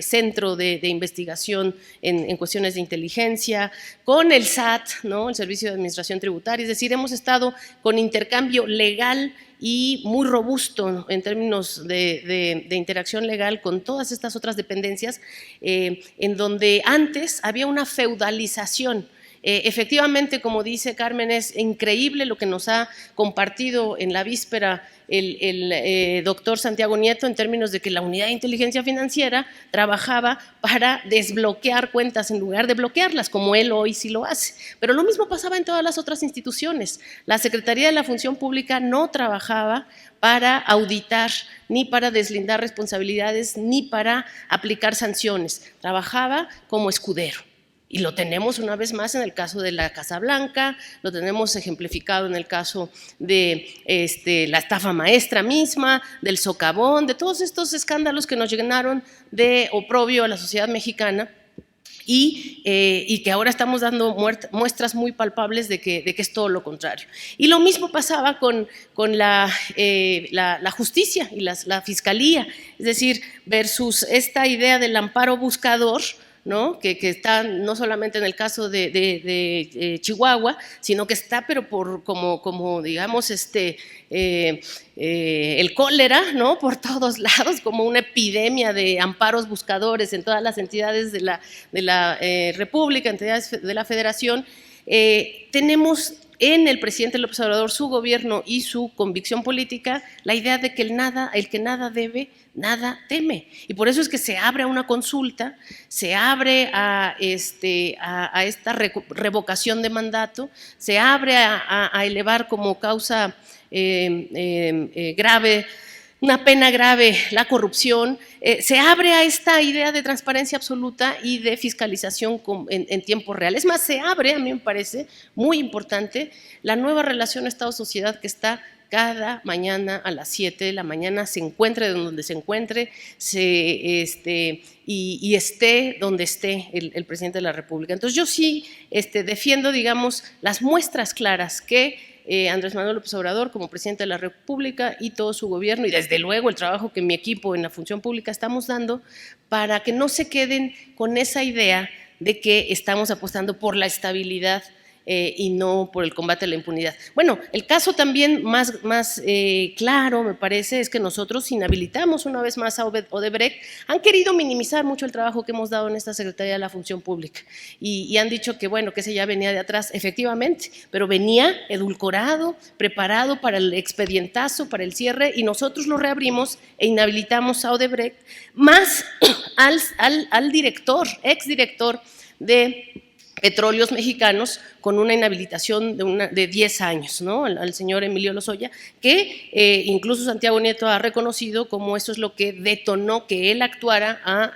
centro de investigación en cuestiones de inteligencia, con el SAT, ¿no?, el Servicio de Administración Tributaria. Es decir, hemos estado con intercambio legal y muy robusto en términos de interacción legal con todas estas otras dependencias, en donde antes había una feudalización. Efectivamente, como dice Carmen, es increíble lo que nos ha compartido en la víspera el doctor Santiago Nieto en términos de que la Unidad de Inteligencia Financiera trabajaba para desbloquear cuentas en lugar de bloquearlas, como él hoy sí lo hace. Pero lo mismo pasaba en todas las otras instituciones. La Secretaría de la Función Pública no trabajaba para auditar, ni para deslindar responsabilidades, ni para aplicar sanciones. Trabajaba como escudero. Y lo tenemos una vez más en el caso de la Casa Blanca, lo tenemos ejemplificado en el caso de la estafa maestra misma, del socavón, de todos estos escándalos que nos llenaron de oprobio a la sociedad mexicana y que ahora estamos dando muestras muy palpables de que es todo lo contrario. Y lo mismo pasaba con la justicia y la fiscalía, es decir, versus esta idea del amparo buscador, ¿no?, que está no solamente en el caso de Chihuahua, sino que está pero como digamos el cólera, ¿no?, por todos lados, como una epidemia de amparos buscadores en todas las entidades de la República, entidades de la Federación. Tenemos en el presidente López Obrador, su gobierno y su convicción política, la idea de que el que nada debe, nada teme. Y por eso es que se abre a una consulta, se abre a esta revocación de mandato, se abre a elevar como causa grave, una pena grave, la corrupción, se abre a esta idea de transparencia absoluta y de fiscalización en tiempo real. Es más, se abre, a mí me parece muy importante, la nueva relación Estado-sociedad que está cada mañana a las 7 de la mañana, se encuentre donde se encuentre, y esté donde esté el presidente de la República. Entonces yo sí defiendo, digamos, las muestras claras que Andrés Manuel López Obrador como presidente de la República y todo su gobierno, y desde luego el trabajo que mi equipo en la función pública estamos dando, para que no se queden con esa idea de que estamos apostando por la estabilidad y no por el combate a la impunidad. Bueno, el caso también más claro, me parece, es que nosotros inhabilitamos una vez más a Odebrecht. Han querido minimizar mucho el trabajo que hemos dado en esta Secretaría de la Función Pública y han dicho que, bueno, que ese ya venía de atrás, efectivamente, pero venía edulcorado, preparado para el expedientazo, para el cierre, y nosotros lo reabrimos e inhabilitamos a Odebrecht, más al director, exdirector de Petróleos Mexicanos, con una inhabilitación de 10 años, ¿no?, al señor Emilio Lozoya, que incluso Santiago Nieto ha reconocido como eso es lo que detonó que él actuara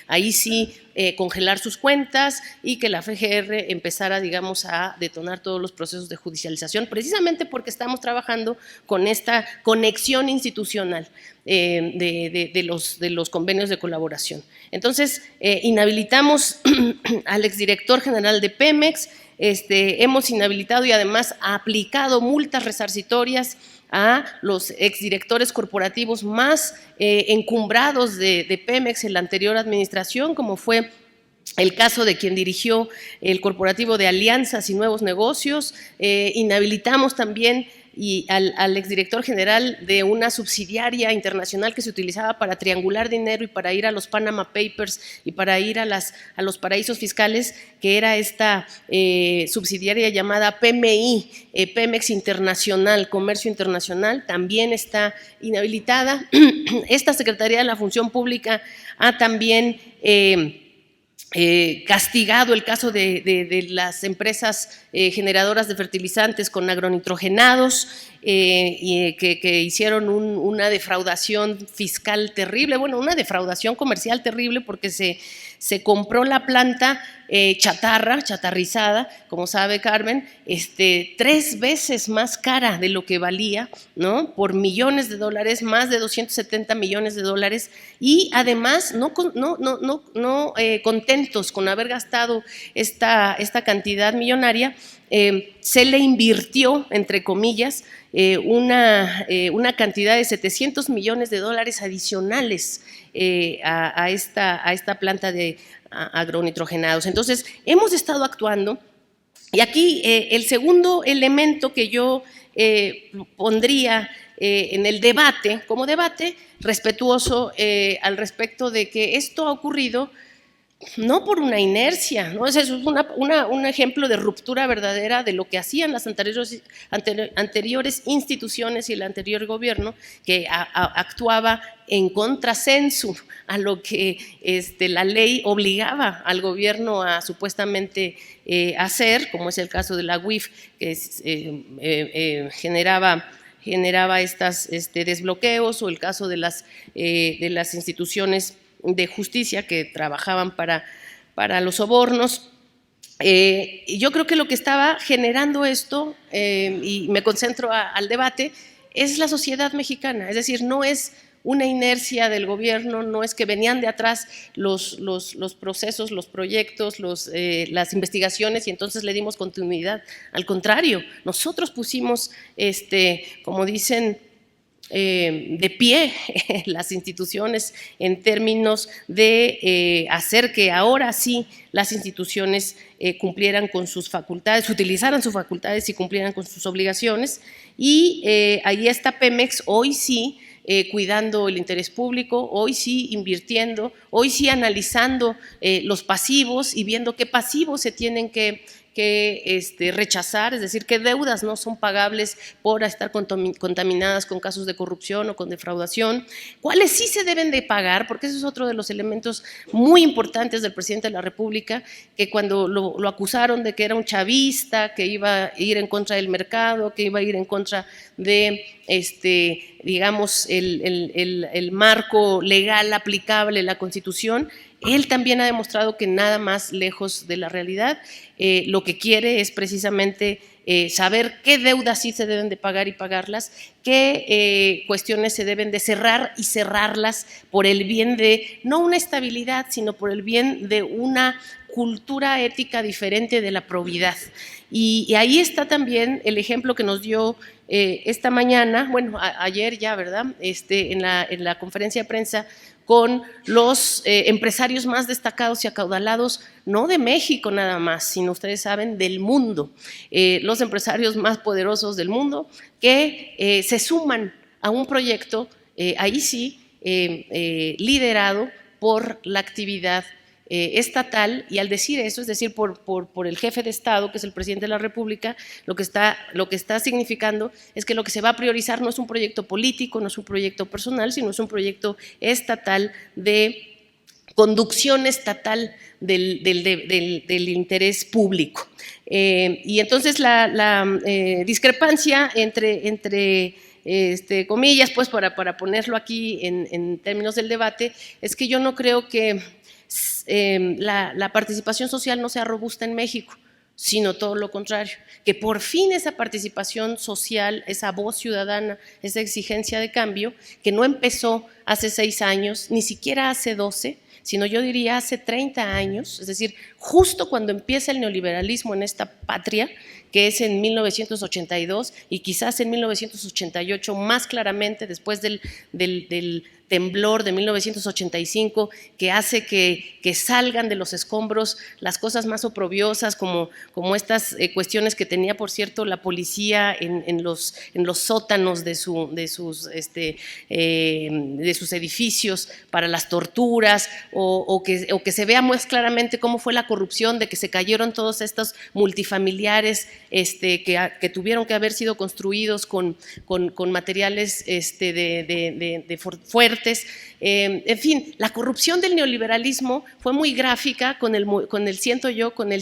ahí sí congelar sus cuentas y que la FGR empezara, digamos, a detonar todos los procesos de judicialización, precisamente porque estamos trabajando con esta conexión institucional de los convenios de colaboración. Entonces, inhabilitamos al exdirector general de Pemex, hemos inhabilitado y además aplicado multas resarcitorias a los exdirectores corporativos más encumbrados de Pemex en la anterior administración, como fue el caso de quien dirigió el corporativo de Alianzas y Nuevos Negocios. Inhabilitamos también al exdirector general de una subsidiaria internacional que se utilizaba para triangular dinero y para ir a los Panama Papers y para ir a los paraísos fiscales, que era esta subsidiaria llamada PMI, Pemex Internacional, Comercio Internacional, también está inhabilitada. Esta Secretaría de la Función Pública ha también castigado el caso de las empresas generadoras de fertilizantes con agronitrogenados, que hicieron una defraudación fiscal terrible, bueno, una defraudación comercial terrible, porque se compró la planta chatarrizada, como sabe Carmen, 3 veces más cara de lo que valía, ¿no? Por millones de dólares, más de 270 millones de dólares, y además no contentos con haber gastado esta cantidad millonaria, se le invirtió, entre comillas, una cantidad de 700 millones de dólares adicionales a esta planta de agronitrogenados. Entonces, hemos estado actuando, y aquí el segundo elemento que yo pondría en el debate, como debate respetuoso al respecto de que esto ha ocurrido no por una inercia, ¿no? Es un ejemplo de ruptura verdadera de lo que hacían las anteriores instituciones y el anterior gobierno, que actuaba en contrasensu a lo que la ley obligaba al gobierno a supuestamente hacer, como es el caso de la UIF, que generaba estos desbloqueos, o el caso de las instituciones de justicia que trabajaban para los sobornos. Yo creo que lo que estaba generando esto, y me concentro al debate, es la sociedad mexicana. Es decir, no es una inercia del gobierno, no es que venían de atrás los procesos, los proyectos, las investigaciones y entonces le dimos continuidad. Al contrario, nosotros pusimos, como dicen, de pie las instituciones en términos de hacer que ahora sí las instituciones cumplieran con sus facultades, utilizaran sus facultades y cumplieran con sus obligaciones. Y ahí está Pemex, hoy sí, cuidando el interés público, hoy sí invirtiendo, hoy sí analizando los pasivos y viendo qué pasivos se tienen que rechazar, es decir, qué deudas no son pagables por estar contaminadas con casos de corrupción o con defraudación, cuáles sí se deben de pagar, porque eso es otro de los elementos muy importantes del presidente de la República, que cuando lo acusaron de que era un chavista, que iba a ir en contra del mercado, que iba a ir en contra de digamos, el marco legal aplicable, la Constitución, él también ha demostrado que nada más lejos de la realidad. Lo que quiere es precisamente saber qué deudas sí se deben de pagar y pagarlas, qué cuestiones se deben de cerrar y cerrarlas por el bien de, no una estabilidad, sino por el bien de una cultura ética diferente de la probidad. Y ahí está también el ejemplo que nos dio esta mañana, bueno, ayer ya, ¿verdad?, en la conferencia de prensa, con los empresarios más destacados y acaudalados, no de México nada más, sino ustedes saben, del mundo, los empresarios más poderosos del mundo, que se suman a un proyecto, ahí sí, liderado por la actividad estatal. Y al decir eso, es decir, por el jefe de Estado, que es el presidente de la República, lo que está significando es que lo que se va a priorizar no es un proyecto político, no es un proyecto personal, sino es un proyecto estatal, de conducción estatal del interés público. Y entonces la discrepancia entre comillas, pues para ponerlo aquí en términos del debate, es que yo no creo que la participación social no sea robusta en México, sino todo lo contrario, que por fin esa participación social, esa voz ciudadana, esa exigencia de cambio, que no empezó hace 6 años, ni siquiera hace 12, sino yo diría hace 30 años, es decir, justo cuando empieza el neoliberalismo en esta patria, que es en 1982 y quizás en 1988 más claramente después del temblor de 1985 que hace que salgan de los escombros las cosas más oprobiosas como estas cuestiones que tenía, por cierto, la policía en los sótanos de sus edificios para las torturas, o que se vea más claramente cómo fue la corrupción de que se cayeron todos estos multifamiliares que tuvieron que haber sido construidos con materiales fuertes. En fin, la corrupción del neoliberalismo fue muy gráfica con el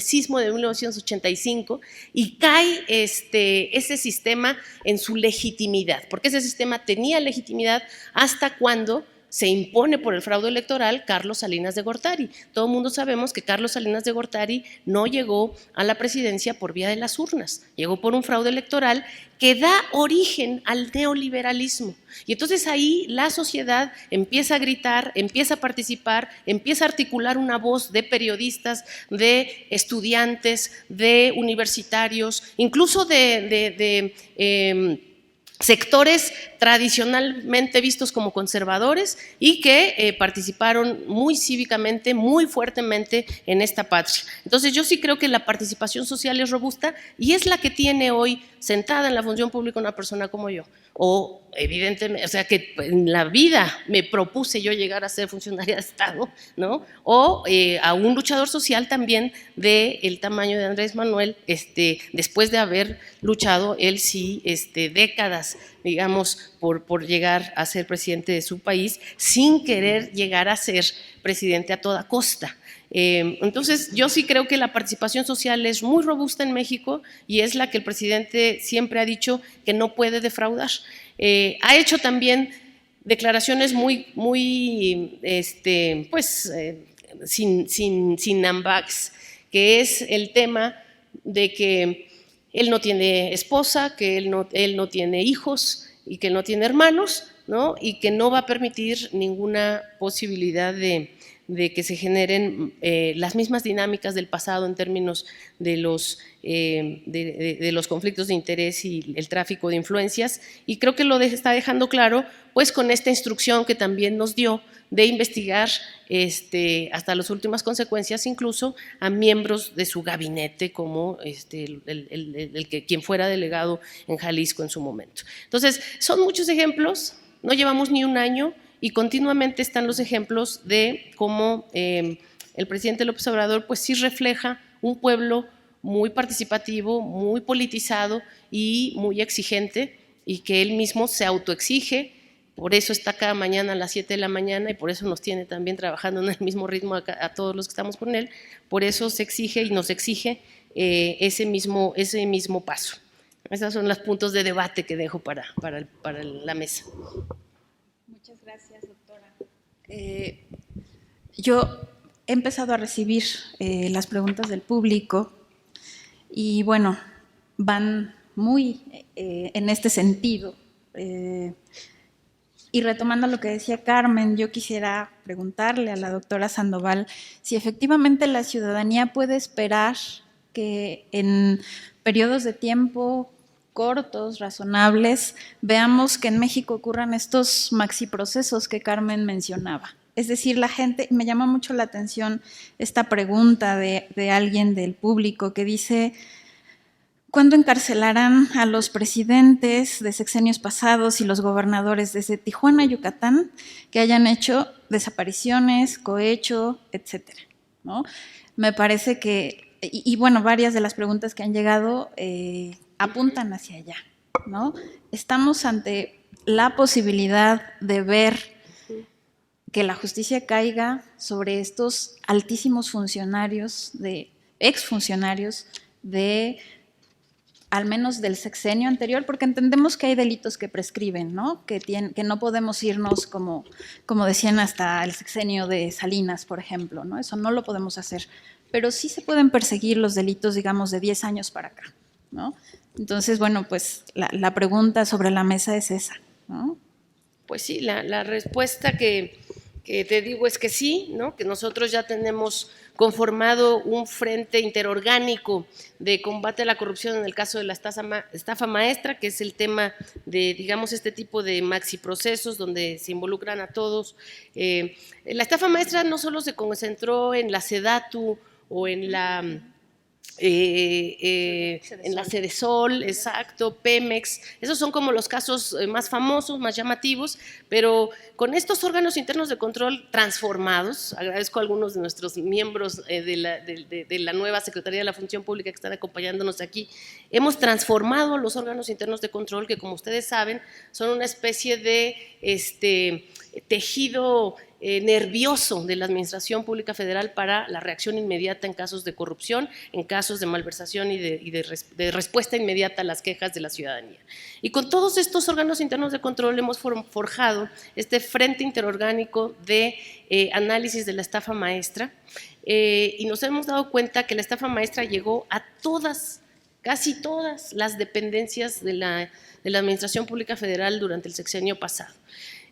sismo de 1985, y cae ese sistema en su legitimidad, porque ese sistema tenía legitimidad hasta cuando se impone por el fraude electoral Carlos Salinas de Gortari. Todo el mundo sabemos que Carlos Salinas de Gortari no llegó a la presidencia por vía de las urnas, llegó por un fraude electoral que da origen al neoliberalismo. Y entonces ahí la sociedad empieza a gritar, empieza a participar, empieza a articular una voz de periodistas, de estudiantes, de universitarios, incluso de sectores tradicionalmente vistos como conservadores y que participaron muy cívicamente, muy fuertemente en esta patria. Entonces yo sí creo que la participación social es robusta y es la que tiene hoy sentada en la función pública una persona como yo. O evidentemente, o sea que en la vida me propuse yo llegar a ser funcionaria de Estado, ¿no? O a un luchador social también del tamaño de Andrés Manuel, después de haber luchado él sí décadas, digamos, por llegar a ser presidente de su país, sin querer llegar a ser presidente a toda costa. Entonces yo sí creo que la participación social es muy robusta en México y es la que el presidente siempre ha dicho que no puede defraudar. Ha hecho también declaraciones muy sin ambages, que es el tema de que él no tiene esposa, que él no tiene hijos y que él no tiene hermanos, ¿no? Y que no va a permitir ninguna posibilidad de que se generen las mismas dinámicas del pasado en términos de los conflictos de interés y el tráfico de influencias, y creo que lo está dejando claro pues con esta instrucción que también nos dio de investigar hasta las últimas consecuencias, incluso a miembros de su gabinete, como quien fuera delegado en Jalisco en su momento. Entonces, son muchos ejemplos, no llevamos ni un año, y continuamente están los ejemplos de cómo el presidente López Obrador pues sí refleja un pueblo muy participativo, muy politizado y muy exigente, y que él mismo se autoexige. Por eso está cada mañana a las 7 de la mañana y por eso nos tiene también trabajando en el mismo ritmo a todos los que estamos con él. Por eso se exige y nos exige ese mismo paso. Esos son los puntos de debate que dejo para la mesa. Muchas gracias, doctora. Yo he empezado a recibir las preguntas del público y bueno, van muy en este sentido. Y retomando lo que decía Carmen, yo quisiera preguntarle a la doctora Sandoval si efectivamente la ciudadanía puede esperar que en periodos de tiempo cortos, razonables, veamos que en México ocurran estos maxiprocesos que Carmen mencionaba. Es decir, la gente, me llama mucho la atención esta pregunta de alguien del público que dice: ¿cuándo encarcelarán a los presidentes de sexenios pasados y los gobernadores desde Tijuana a Yucatán que hayan hecho desapariciones, cohecho, etcétera? ¿No? Me parece que, y bueno, varias de las preguntas que han llegado apuntan hacia allá, ¿no? Estamos ante la posibilidad de ver que la justicia caiga sobre estos altísimos funcionarios, exfuncionarios de al menos del sexenio anterior, porque entendemos que hay delitos que prescriben, ¿no? Que no podemos irnos, como decían, hasta el sexenio de Salinas, por ejemplo, ¿no? Eso no lo podemos hacer, pero sí se pueden perseguir los delitos, digamos, de 10 años para acá, ¿no? Entonces, bueno, pues la pregunta sobre la mesa es esa, ¿no? Pues sí, la respuesta que que te digo es que sí, ¿no? Que nosotros ya tenemos conformado un frente interorgánico de combate a la corrupción en el caso de la estafa maestra, que es el tema de, digamos, este tipo de maxiprocesos donde se involucran a todos. La estafa maestra no solo se concentró en la SEDATU o en la Cedesol, exacto, Pemex, esos son como los casos más famosos, más llamativos, pero con estos órganos internos de control transformados, agradezco a algunos de nuestros miembros de la nueva Secretaría de la Función Pública que están acompañándonos aquí, hemos transformado los órganos internos de control que, como ustedes saben, son una especie de tejido nervioso de la Administración Pública Federal para la reacción inmediata en casos de corrupción, en casos de malversación y de respuesta inmediata a las quejas de la ciudadanía. Y con todos estos órganos internos de control hemos forjado este Frente Interorgánico de Análisis de la Estafa Maestra, y nos hemos dado cuenta que la estafa maestra llegó a todas, casi todas las dependencias de la Administración Pública Federal durante el sexenio pasado.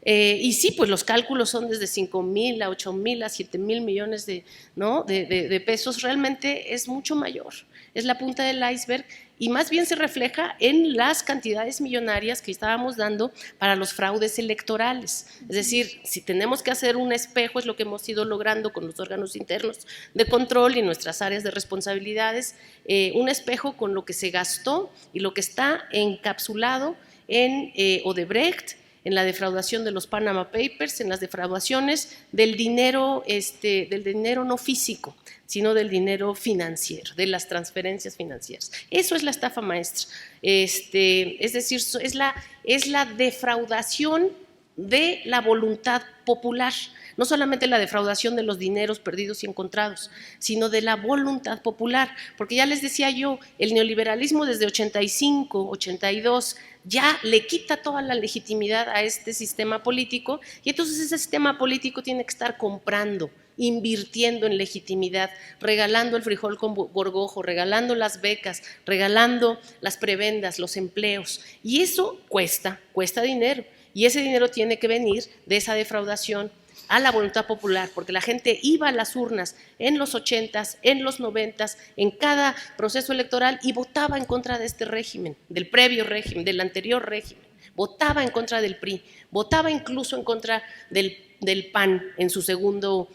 Y sí, pues los cálculos son desde 5,000 a 8,000 a 7,000 millones de pesos, realmente es mucho mayor, es la punta del iceberg y más bien se refleja en las cantidades millonarias que estábamos dando para los fraudes electorales. Es decir, si tenemos que hacer un espejo, es lo que hemos ido logrando con los órganos internos de control y nuestras áreas de responsabilidades, un espejo con lo que se gastó y lo que está encapsulado en Odebrecht, en la defraudación de los Panama Papers, en las defraudaciones del dinero no físico, sino del dinero financiero, de las transferencias financieras. Eso es la estafa maestra. Es decir, es la defraudación de la voluntad popular, no solamente la defraudación de los dineros perdidos y encontrados, sino de la voluntad popular, porque ya les decía yo, el neoliberalismo desde 85, 82, ya le quita toda la legitimidad a este sistema político y entonces ese sistema político tiene que estar comprando, invirtiendo en legitimidad, regalando el frijol con gorgojo, regalando las becas, regalando las prebendas, los empleos, y eso cuesta dinero, y ese dinero tiene que venir de esa defraudación a la voluntad popular, porque la gente iba a las urnas en los 80s, en los 90s, en cada proceso electoral y votaba en contra de este régimen, del previo régimen, del anterior régimen, votaba en contra del PRI, votaba incluso en contra del PAN en su segundo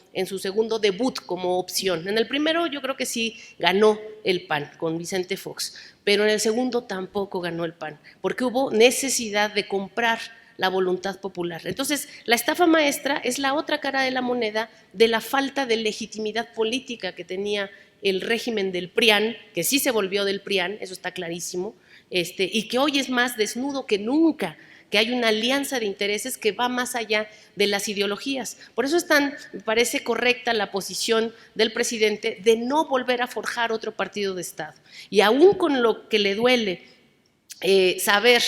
debut como opción. En el primero yo creo que sí ganó el PAN con Vicente Fox, pero en el segundo tampoco ganó el PAN, porque hubo necesidad de comprar la voluntad popular. Entonces, la estafa maestra es la otra cara de la moneda de la falta de legitimidad política que tenía el régimen del PRIAN, que sí se volvió del PRIAN, eso está clarísimo, y que hoy es más desnudo que nunca, que hay una alianza de intereses que va más allá de las ideologías. Por eso me parece correcta la posición del presidente de no volver a forjar otro partido de Estado. Y aún con lo que le duele saber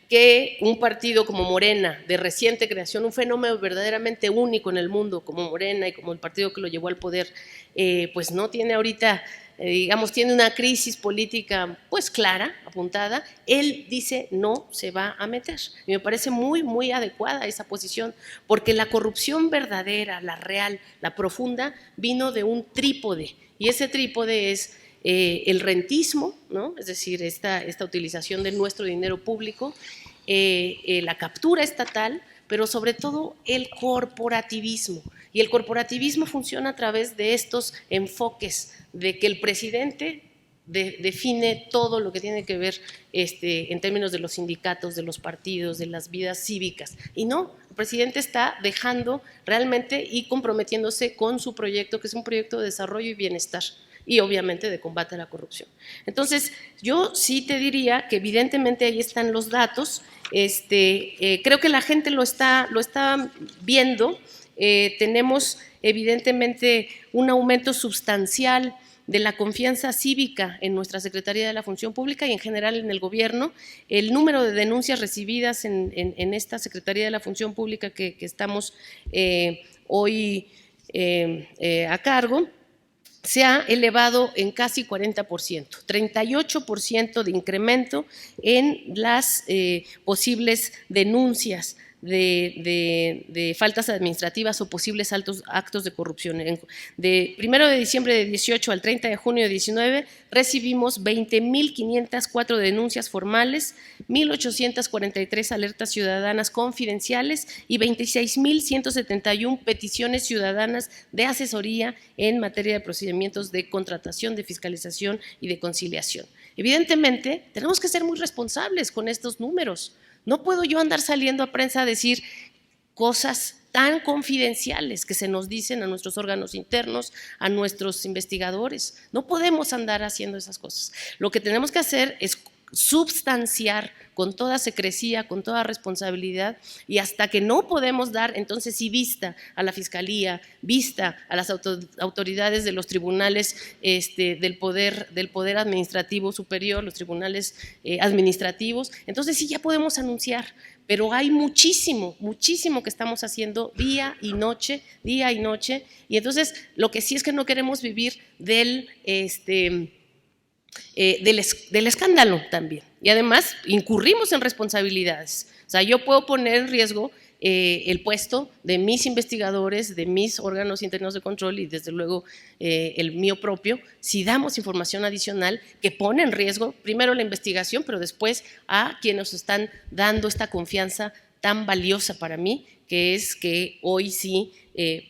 que un partido como Morena, de reciente creación, un fenómeno verdaderamente único en el mundo como Morena y como el partido que lo llevó al poder, pues no tiene ahorita, digamos, tiene una crisis política pues clara, apuntada, él dice no se va a meter. Y me parece muy, muy adecuada esa posición, porque la corrupción verdadera, la real, la profunda, vino de un trípode, y ese trípode es el rentismo, ¿no? Es decir, esta utilización de nuestro dinero público, la captura estatal, pero sobre todo el corporativismo. Y el corporativismo funciona a través de estos enfoques de que el presidente define todo lo que tiene que ver en términos de los sindicatos, de los partidos, de las vidas cívicas. Y no, el presidente está dejando realmente y comprometiéndose con su proyecto, que es un proyecto de desarrollo y bienestar, y obviamente de combate a la corrupción. Entonces, yo sí te diría que evidentemente ahí están los datos, creo que la gente lo está viendo, tenemos evidentemente un aumento sustancial de la confianza cívica en nuestra Secretaría de la Función Pública y en general en el gobierno. El número de denuncias recibidas en esta Secretaría de la Función Pública que estamos hoy a cargo, se ha elevado en casi 40%, 38% de incremento en las posibles denuncias de faltas administrativas o posibles actos de corrupción. De 1 de diciembre de 18 al 30 de junio de 19 recibimos 20.504 denuncias formales, 1.843 alertas ciudadanas confidenciales y 26.171 peticiones ciudadanas de asesoría en materia de procedimientos de contratación, de fiscalización y de conciliación. Evidentemente, tenemos que ser muy responsables con estos números. No puedo yo andar saliendo a prensa a decir cosas tan confidenciales que se nos dicen a nuestros órganos internos, a nuestros investigadores. No podemos andar haciendo esas cosas. Lo que tenemos que hacer es substanciar con toda secrecía, con toda responsabilidad, y hasta que no podemos dar, entonces sí, vista a la Fiscalía, vista a las autoridades de los tribunales del poder administrativo superior, los tribunales administrativos, entonces sí ya podemos anunciar, pero hay muchísimo que estamos haciendo día y noche, y entonces lo que sí es que no queremos vivir del escándalo también. Y además incurrimos en responsabilidades. O sea, yo puedo poner en riesgo el puesto de mis investigadores, de mis órganos internos de control y desde luego el mío propio, si damos información adicional que pone en riesgo primero la investigación, pero después a quienes nos están dando esta confianza tan valiosa para mí, que es que hoy sí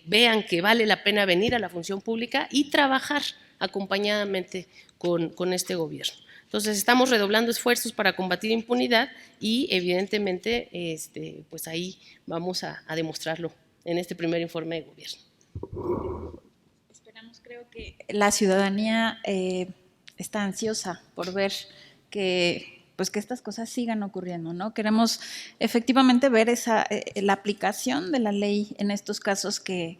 vean que vale la pena venir a la función pública y trabajar acompañadamente con este gobierno. Entonces estamos redoblando esfuerzos para combatir impunidad y evidentemente pues ahí vamos a demostrarlo en este primer informe de gobierno. Esperamos, creo que la ciudadanía está ansiosa por ver que estas cosas sigan ocurriendo, ¿no? Queremos efectivamente ver la aplicación de la ley en estos casos que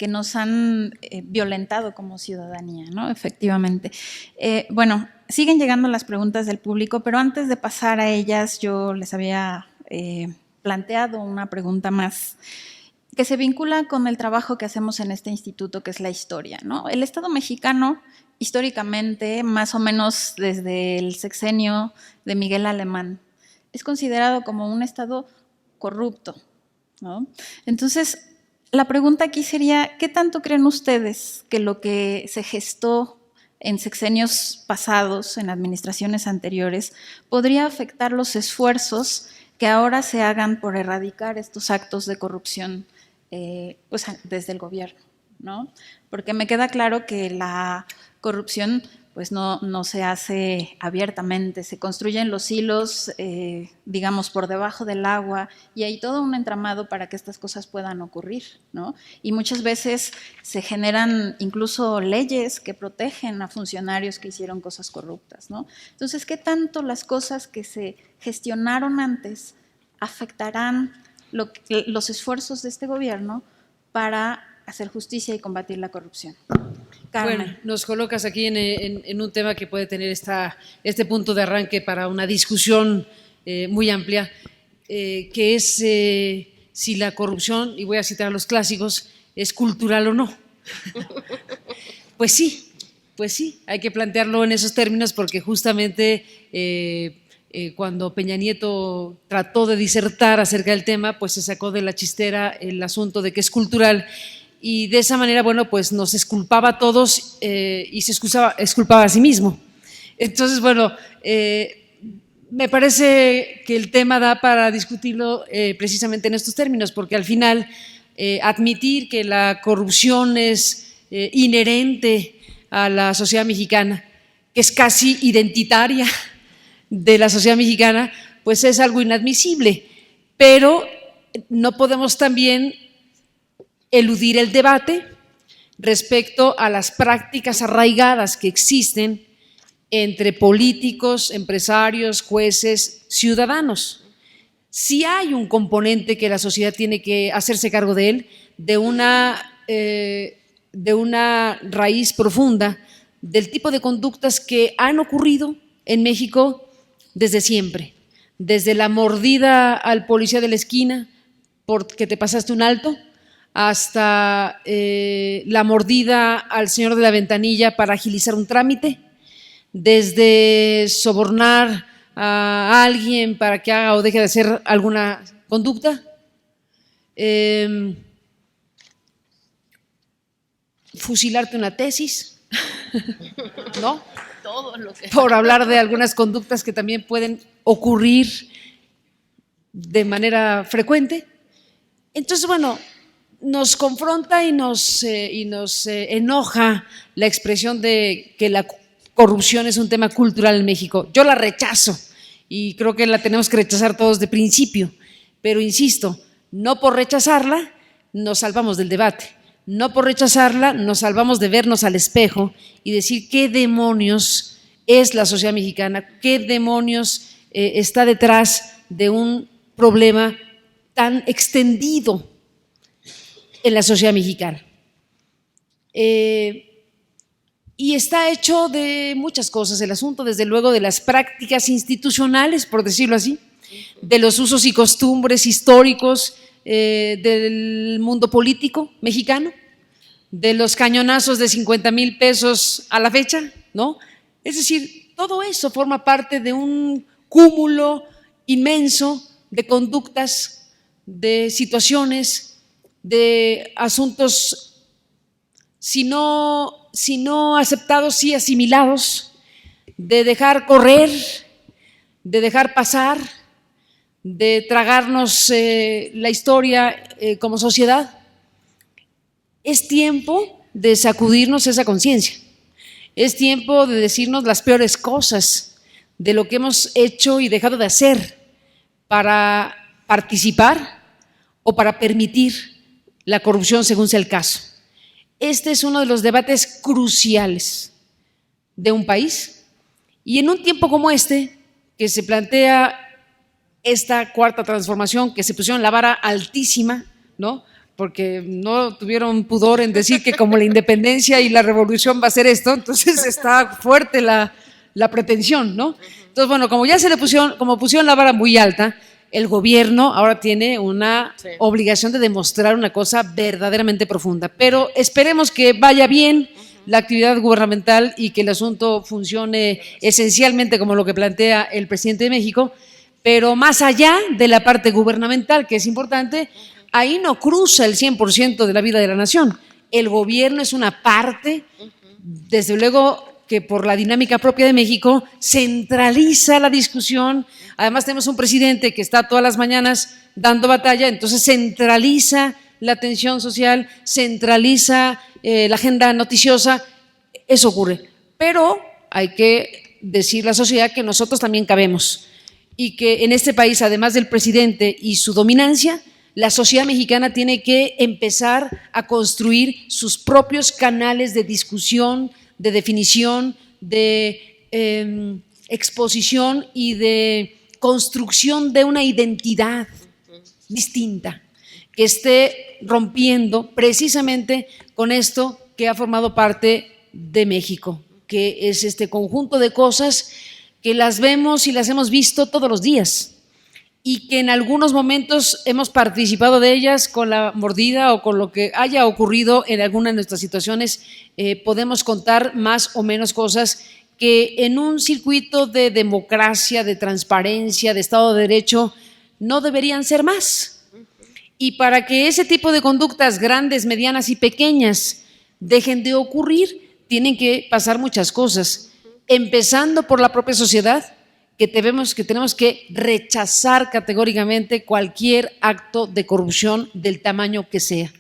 nos han violentado como ciudadanía, ¿no? Efectivamente. Bueno, siguen llegando las preguntas del público, pero antes de pasar a ellas, yo les había planteado una pregunta más que se vincula con el trabajo que hacemos en este instituto, que es la historia, ¿no? El Estado mexicano, históricamente, más o menos desde el sexenio de Miguel Alemán, es considerado como un Estado corrupto, ¿no? Entonces, la pregunta aquí sería, ¿qué tanto creen ustedes que lo que se gestó en sexenios pasados, en administraciones anteriores, podría afectar los esfuerzos que ahora se hagan por erradicar estos actos de corrupción pues, desde el gobierno, ¿no? Porque me queda claro que la corrupción pues no se hace abiertamente, se construyen los hilos, digamos, por debajo del agua, y hay todo un entramado para que estas cosas puedan ocurrir, ¿no? Y muchas veces se generan incluso leyes que protegen a funcionarios que hicieron cosas corruptas, ¿no? Entonces, ¿qué tanto las cosas que se gestionaron antes afectarán los esfuerzos de este gobierno para hacer justicia y combatir la corrupción? Carmen. Bueno, nos colocas aquí en un tema que puede tener este punto de arranque para una discusión muy amplia, que es si la corrupción, y voy a citar a los clásicos, es cultural o no. Pues sí, hay que plantearlo en esos términos porque justamente cuando Peña Nieto trató de disertar acerca del tema, pues se sacó de la chistera el asunto de que es cultural. Y de esa manera, bueno, pues nos exculpaba a todos y se exculpaba a sí mismo. Entonces, bueno, me parece que el tema da para discutirlo precisamente en estos términos, porque al final admitir que la corrupción es inherente a la sociedad mexicana, que es casi identitaria de la sociedad mexicana, pues es algo inadmisible. Pero no podemos también eludir el debate respecto a las prácticas arraigadas que existen entre políticos, empresarios, jueces, ciudadanos. Sí hay un componente que la sociedad tiene que hacerse cargo de él, de una raíz profunda del tipo de conductas que han ocurrido en México desde siempre, desde la mordida al policía de la esquina porque te pasaste un alto, hasta la mordida al señor de la ventanilla para agilizar un trámite, desde sobornar a alguien para que haga o deje de hacer alguna conducta, fusilarte una tesis, ¿no? Todo lo que... Por hablar de algunas conductas que también pueden ocurrir de manera frecuente. Entonces, bueno, nos confronta y nos enoja la expresión de que la corrupción es un tema cultural en México. Yo la rechazo y creo que la tenemos que rechazar todos de principio, pero insisto, no por rechazarla nos salvamos del debate, no por rechazarla nos salvamos de vernos al espejo y decir qué demonios es la sociedad mexicana, qué demonios está detrás de un problema tan extendido en la sociedad mexicana. Y está hecho de muchas cosas el asunto, desde luego de las prácticas institucionales, por decirlo así, de los usos y costumbres históricos del mundo político mexicano, de los cañonazos de 50,000 pesos a la fecha, ¿no? Es decir, todo eso forma parte de un cúmulo inmenso de conductas, de situaciones, de asuntos, si no aceptados, sí asimilados, de dejar correr, de dejar pasar, de tragarnos la historia como sociedad. Es tiempo de sacudirnos esa conciencia. Es tiempo de decirnos las peores cosas de lo que hemos hecho y dejado de hacer para participar o para permitir la corrupción según sea el caso. Este es uno de los debates cruciales de un país y en un tiempo como este, que se plantea esta cuarta transformación, que se pusieron la vara altísima, ¿no? Porque no tuvieron pudor en decir que como la independencia y la revolución va a ser esto, entonces está fuerte la pretensión, ¿no? Entonces, bueno, como ya se le pusieron la vara muy alta, el gobierno ahora tiene una obligación de demostrar una cosa verdaderamente profunda, pero esperemos que vaya bien la actividad gubernamental y que el asunto funcione esencialmente como lo que plantea el presidente de México, pero más allá de la parte gubernamental, que es importante, ahí no cruza el 100% de la vida de la nación. El gobierno es una parte, desde luego que por la dinámica propia de México, centraliza la discusión. Además tenemos un presidente que está todas las mañanas dando batalla, entonces centraliza la atención social, centraliza la agenda noticiosa. Eso ocurre. Pero hay que decir a la sociedad que nosotros también cabemos y que en este país, además del presidente y su dominancia, la sociedad mexicana tiene que empezar a construir sus propios canales de discusión, de definición, de exposición y de construcción de una identidad distinta que esté rompiendo precisamente con esto que ha formado parte de México, que es este conjunto de cosas que las vemos y las hemos visto todos los días y que en algunos momentos hemos participado de ellas con la mordida o con lo que haya ocurrido en alguna de nuestras situaciones. Podemos contar más o menos cosas que en un circuito de democracia, de transparencia, de Estado de Derecho, no deberían ser más. Y para que ese tipo de conductas grandes, medianas y pequeñas dejen de ocurrir, tienen que pasar muchas cosas, empezando por la propia sociedad, que tenemos que rechazar categóricamente cualquier acto de corrupción del tamaño que sea.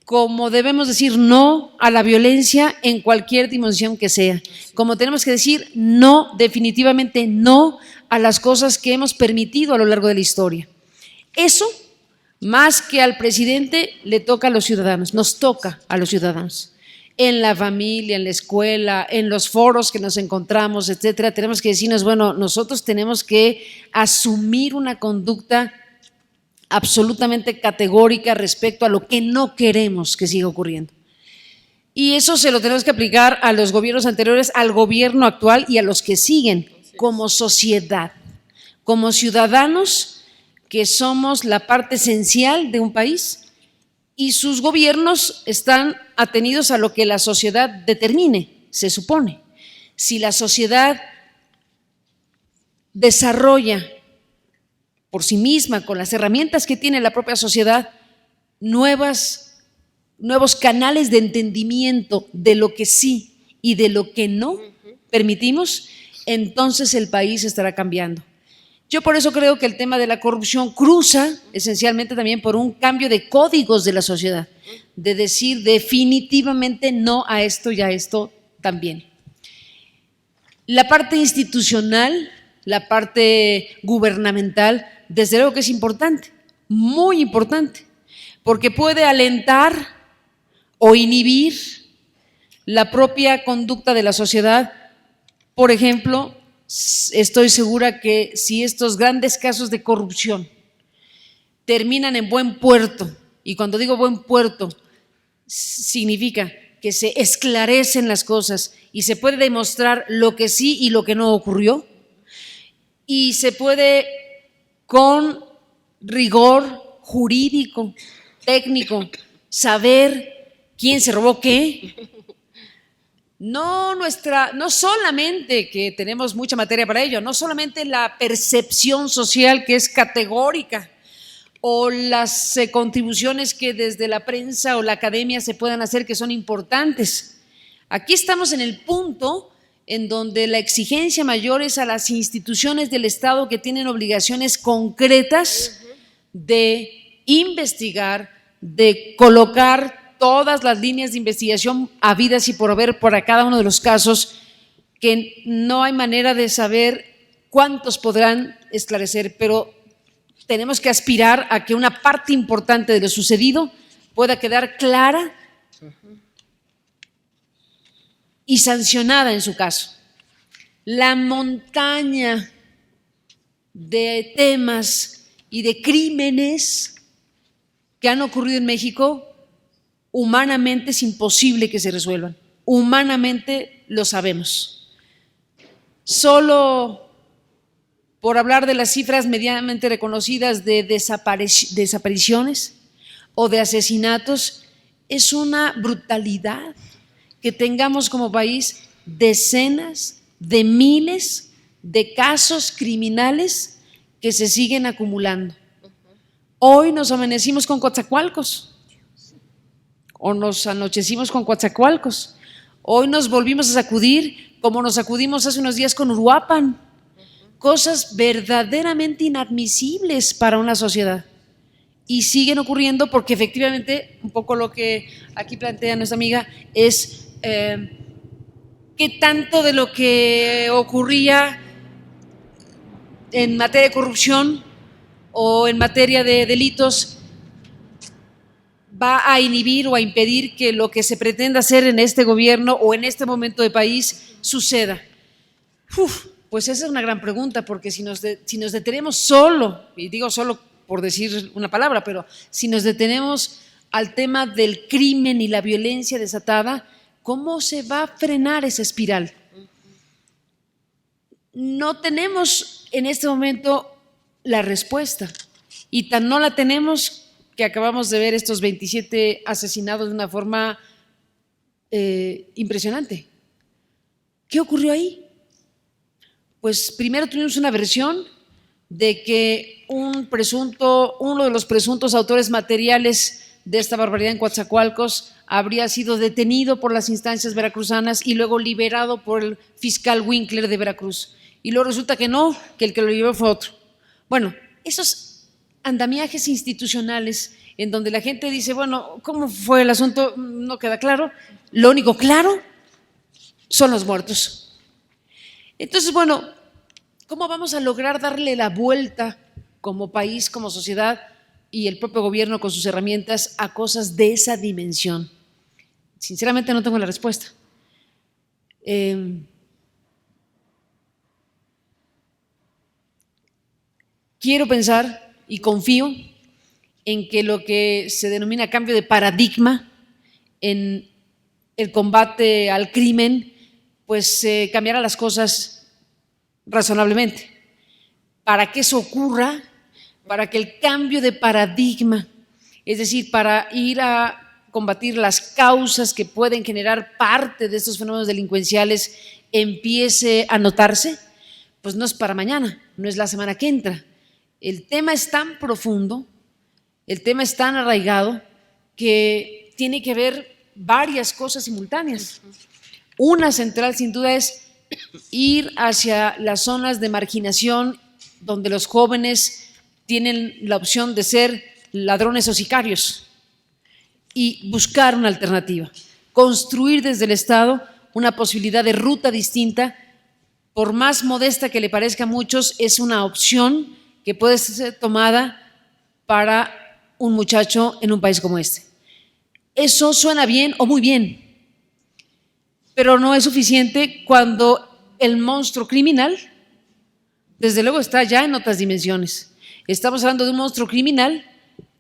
Como debemos decir no a la violencia en cualquier dimensión que sea. Como tenemos que decir no, definitivamente no a las cosas que hemos permitido a lo largo de la historia. Eso, más que al presidente, le toca a los ciudadanos, nos toca a los ciudadanos. En la familia, en la escuela, en los foros que nos encontramos, etcétera, tenemos que decirnos, bueno, nosotros tenemos que asumir una conducta absolutamente categórica respecto a lo que no queremos que siga ocurriendo. Y eso se lo tenemos que aplicar a los gobiernos anteriores, al gobierno actual y a los que siguen, como sociedad, como ciudadanos que somos la parte esencial de un país. Y sus gobiernos están atenidos a lo que la sociedad determine, se supone. Si la sociedad desarrolla por sí misma, con las herramientas que tiene la propia sociedad, nuevos canales de entendimiento de lo que sí y de lo que no permitimos, entonces el país estará cambiando. Yo por eso creo que el tema de la corrupción cruza esencialmente también por un cambio de códigos de la sociedad, de decir definitivamente no a esto y a esto también. La parte institucional, la parte gubernamental, desde luego que es importante, muy importante, porque puede alentar o inhibir la propia conducta de la sociedad. Por ejemplo, estoy segura que si estos grandes casos de corrupción terminan en buen puerto, y cuando digo buen puerto, significa que se esclarecen las cosas y se puede demostrar lo que sí y lo que no ocurrió, y se puede con rigor jurídico, técnico, saber quién se robó qué. No solamente que tenemos mucha materia para ello, no solamente la percepción social que es categórica, o las contribuciones que desde la prensa o la academia se puedan hacer que son importantes. Aquí estamos en el punto en donde la exigencia mayor es a las instituciones del Estado que tienen obligaciones concretas de investigar, de colocar todas las líneas de investigación habidas y por haber para cada uno de los casos, que no hay manera de saber cuántos podrán esclarecer, pero tenemos que aspirar a que una parte importante de lo sucedido pueda quedar clara y sancionada en su caso. La montaña de temas y de crímenes que han ocurrido en México, humanamente es imposible que se resuelvan. Humanamente lo sabemos. Solo por hablar de las cifras medianamente reconocidas de desapariciones o de asesinatos, es una brutalidad que tengamos como país decenas de miles de casos criminales que se siguen acumulando. Hoy nos amanecimos con Coatzacoalcos, o nos anochecimos con Coatzacoalcos. Hoy nos volvimos a sacudir como nos sacudimos hace unos días con Uruapan. Cosas verdaderamente inadmisibles para una sociedad. Y siguen ocurriendo porque efectivamente, un poco lo que aquí plantea nuestra amiga es qué tanto de lo que ocurría en materia de corrupción o en materia de delitos va a inhibir o a impedir que lo que se pretenda hacer en este gobierno o en este momento de país suceda. Pues esa es una gran pregunta, porque si nos detenemos solo, y digo solo por decir una palabra, pero si nos detenemos al tema del crimen y la violencia desatada, ¿cómo se va a frenar esa espiral? No tenemos en este momento la respuesta, y tan no la tenemos que acabamos de ver estos 27 asesinados de una forma impresionante. ¿Qué ocurrió ahí? Pues primero tuvimos una versión de que uno de los presuntos autores materiales de esta barbaridad en Coatzacoalcos habría sido detenido por las instancias veracruzanas y luego liberado por el fiscal Winkler de Veracruz. Y luego resulta que no, que el que lo llevó fue otro. Bueno, esos andamiajes institucionales en donde la gente dice, bueno, ¿cómo fue el asunto? No queda claro. Lo único claro son los muertos. Entonces, bueno, ¿cómo vamos a lograr darle la vuelta como país, como sociedad y el propio gobierno con sus herramientas a cosas de esa dimensión? Sinceramente no tengo la respuesta. Quiero pensar y confío en que lo que se denomina cambio de paradigma en el combate al crimen, pues cambiará las cosas razonablemente. Para que eso ocurra, para que el cambio de paradigma, es decir, para ir a combatir las causas que pueden generar parte de estos fenómenos delincuenciales, empiece a notarse, pues no es para mañana, no es la semana que entra. El tema es tan profundo, el tema es tan arraigado, que tiene que ver varias cosas simultáneas. Una central, sin duda, es ir hacia las zonas de marginación donde los jóvenes tienen la opción de ser ladrones o sicarios y buscar una alternativa, construir desde el Estado una posibilidad de ruta distinta, por más modesta que le parezca a muchos, es una opción que puede ser tomada para un muchacho en un país como este. Eso suena bien o muy bien, pero no es suficiente cuando el monstruo criminal, desde luego, está ya en otras dimensiones. Estamos hablando de un monstruo criminal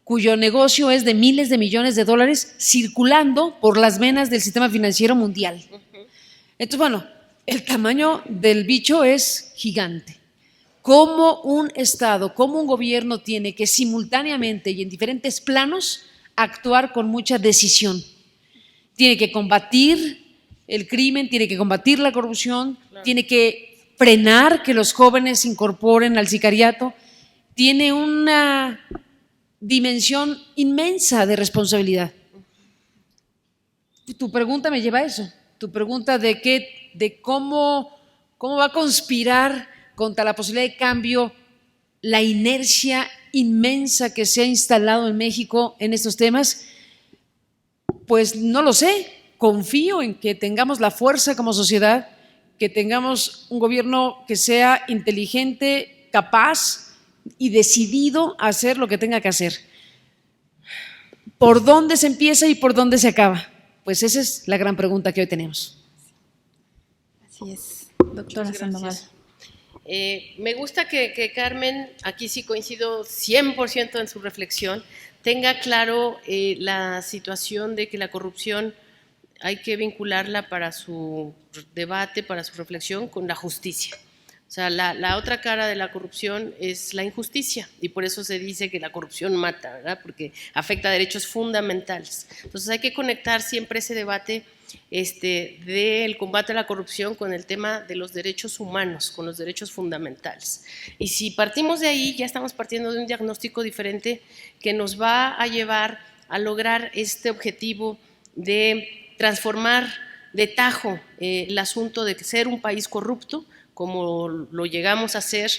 cuyo negocio es de miles de millones de dólares circulando por las venas del sistema financiero mundial. Entonces, bueno, el tamaño del bicho es gigante. ¿Cómo un Estado, cómo un gobierno tiene que simultáneamente y en diferentes planos actuar con mucha decisión? Tiene que combatir el crimen, tiene que combatir la corrupción, claro, tiene que frenar que los jóvenes se incorporen al sicariato, tiene una dimensión inmensa de responsabilidad. Tu pregunta me lleva a eso, tu pregunta de cómo va a conspirar contra la posibilidad de cambio la inercia inmensa que se ha instalado en México en estos temas. Pues no lo sé, confío en que tengamos la fuerza como sociedad, que tengamos un gobierno que sea inteligente, capaz y decidido a hacer lo que tenga que hacer. ¿Por dónde se empieza y por dónde se acaba? Pues esa es la gran pregunta que hoy tenemos. Así es, doctora Sandoval. Me gusta que Carmen, aquí sí coincido 100% en su reflexión, tenga claro la situación de que la corrupción hay que vincularla para su debate, para su reflexión, con la justicia. O sea, la otra cara de la corrupción es la injusticia, y por eso se dice que la corrupción mata, ¿verdad? Porque afecta a derechos fundamentales. Entonces hay que conectar siempre ese debate del combate a la corrupción con el tema de los derechos humanos, con los derechos fundamentales. Y si partimos de ahí, ya estamos partiendo de un diagnóstico diferente que nos va a llevar a lograr este objetivo de transformar de tajo el asunto de ser un país corrupto, como lo llegamos a hacer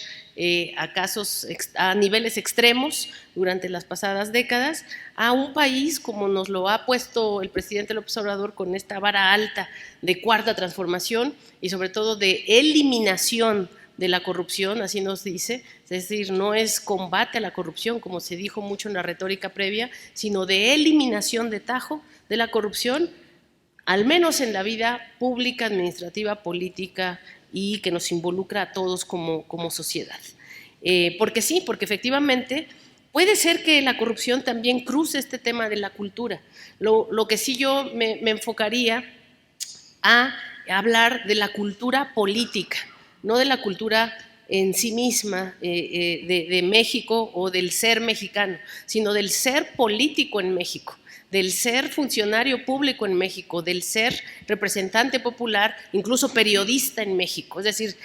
a niveles extremos durante las pasadas décadas, a un país como nos lo ha puesto el presidente López Obrador con esta vara alta de cuarta transformación y sobre todo de eliminación de la corrupción, así nos dice, es decir, no es combate a la corrupción como se dijo mucho en la retórica previa, sino de eliminación de tajo de la corrupción, al menos en la vida pública, administrativa, política y que nos involucra a todos como sociedad. Porque sí, porque efectivamente puede ser que la corrupción también cruce este tema de la cultura. Lo que sí yo me enfocaría a hablar de la cultura política, no de la cultura en sí misma de México o del ser mexicano, sino del ser político en México, del ser funcionario público en México, del ser representante popular, incluso periodista en México. Es decir,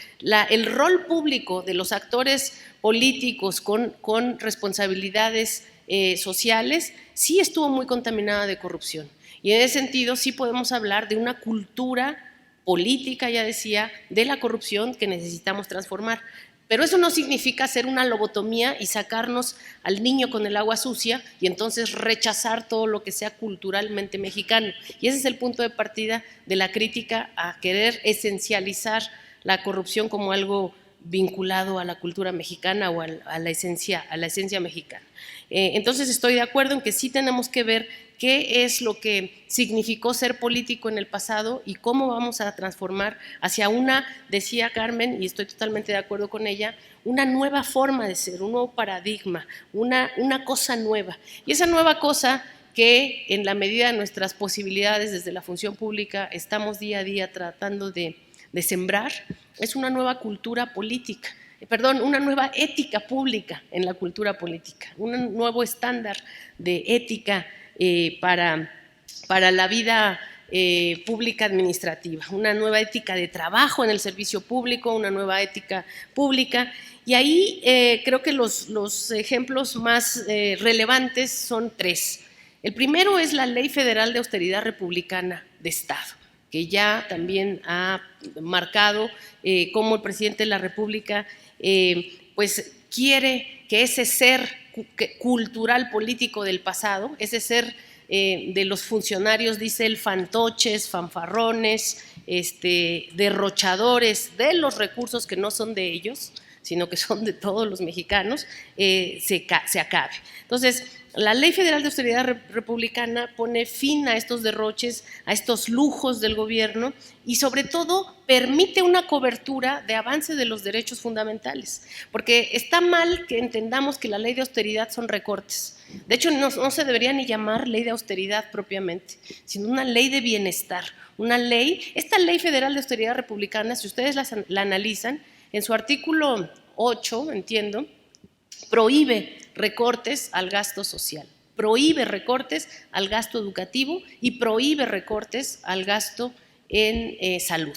el rol público de los actores políticos con responsabilidades sociales sí estuvo muy contaminada de corrupción. Y en ese sentido sí podemos hablar de una cultura política, ya decía, de la corrupción que necesitamos transformar. Pero eso no significa hacer una lobotomía y sacarnos al niño con el agua sucia y entonces rechazar todo lo que sea culturalmente mexicano. Y ese es el punto de partida de la crítica a querer esencializar la corrupción como algo vinculado a la cultura mexicana o a la esencia mexicana. Entonces estoy de acuerdo en que sí tenemos que ver qué es lo que significó ser político en el pasado y cómo vamos a transformar hacia una, decía Carmen, y estoy totalmente de acuerdo con ella, una nueva forma de ser, un nuevo paradigma, una cosa nueva. Y esa nueva cosa que en la medida de nuestras posibilidades desde la función pública estamos día a día tratando de sembrar, es una nueva cultura política, una nueva ética pública en la cultura política, un nuevo estándar de ética para la vida pública administrativa, una nueva ética de trabajo en el servicio público, una nueva ética pública. Y ahí creo que los ejemplos más relevantes son tres. El primero es la Ley Federal de Austeridad Republicana de Estado, que ya también ha marcado cómo el presidente de la República pues quiere que ese ser cultural político del pasado, ese ser de los funcionarios, dice él, fantoches, fanfarrones, derrochadores de los recursos que no son de ellos, sino que son de todos los mexicanos, se acabe. Entonces, la Ley Federal de Austeridad Republicana pone fin a estos derroches, a estos lujos del gobierno y sobre todo permite una cobertura de avance de los derechos fundamentales, porque está mal que entendamos que la ley de austeridad son recortes. De hecho, no se debería ni llamar ley de austeridad propiamente, sino una ley de bienestar, una ley, esta Ley Federal de Austeridad Republicana, si ustedes la analizan, en su artículo 8, entiendo, prohíbe recortes al gasto social, prohíbe recortes al gasto educativo y prohíbe recortes al gasto en salud.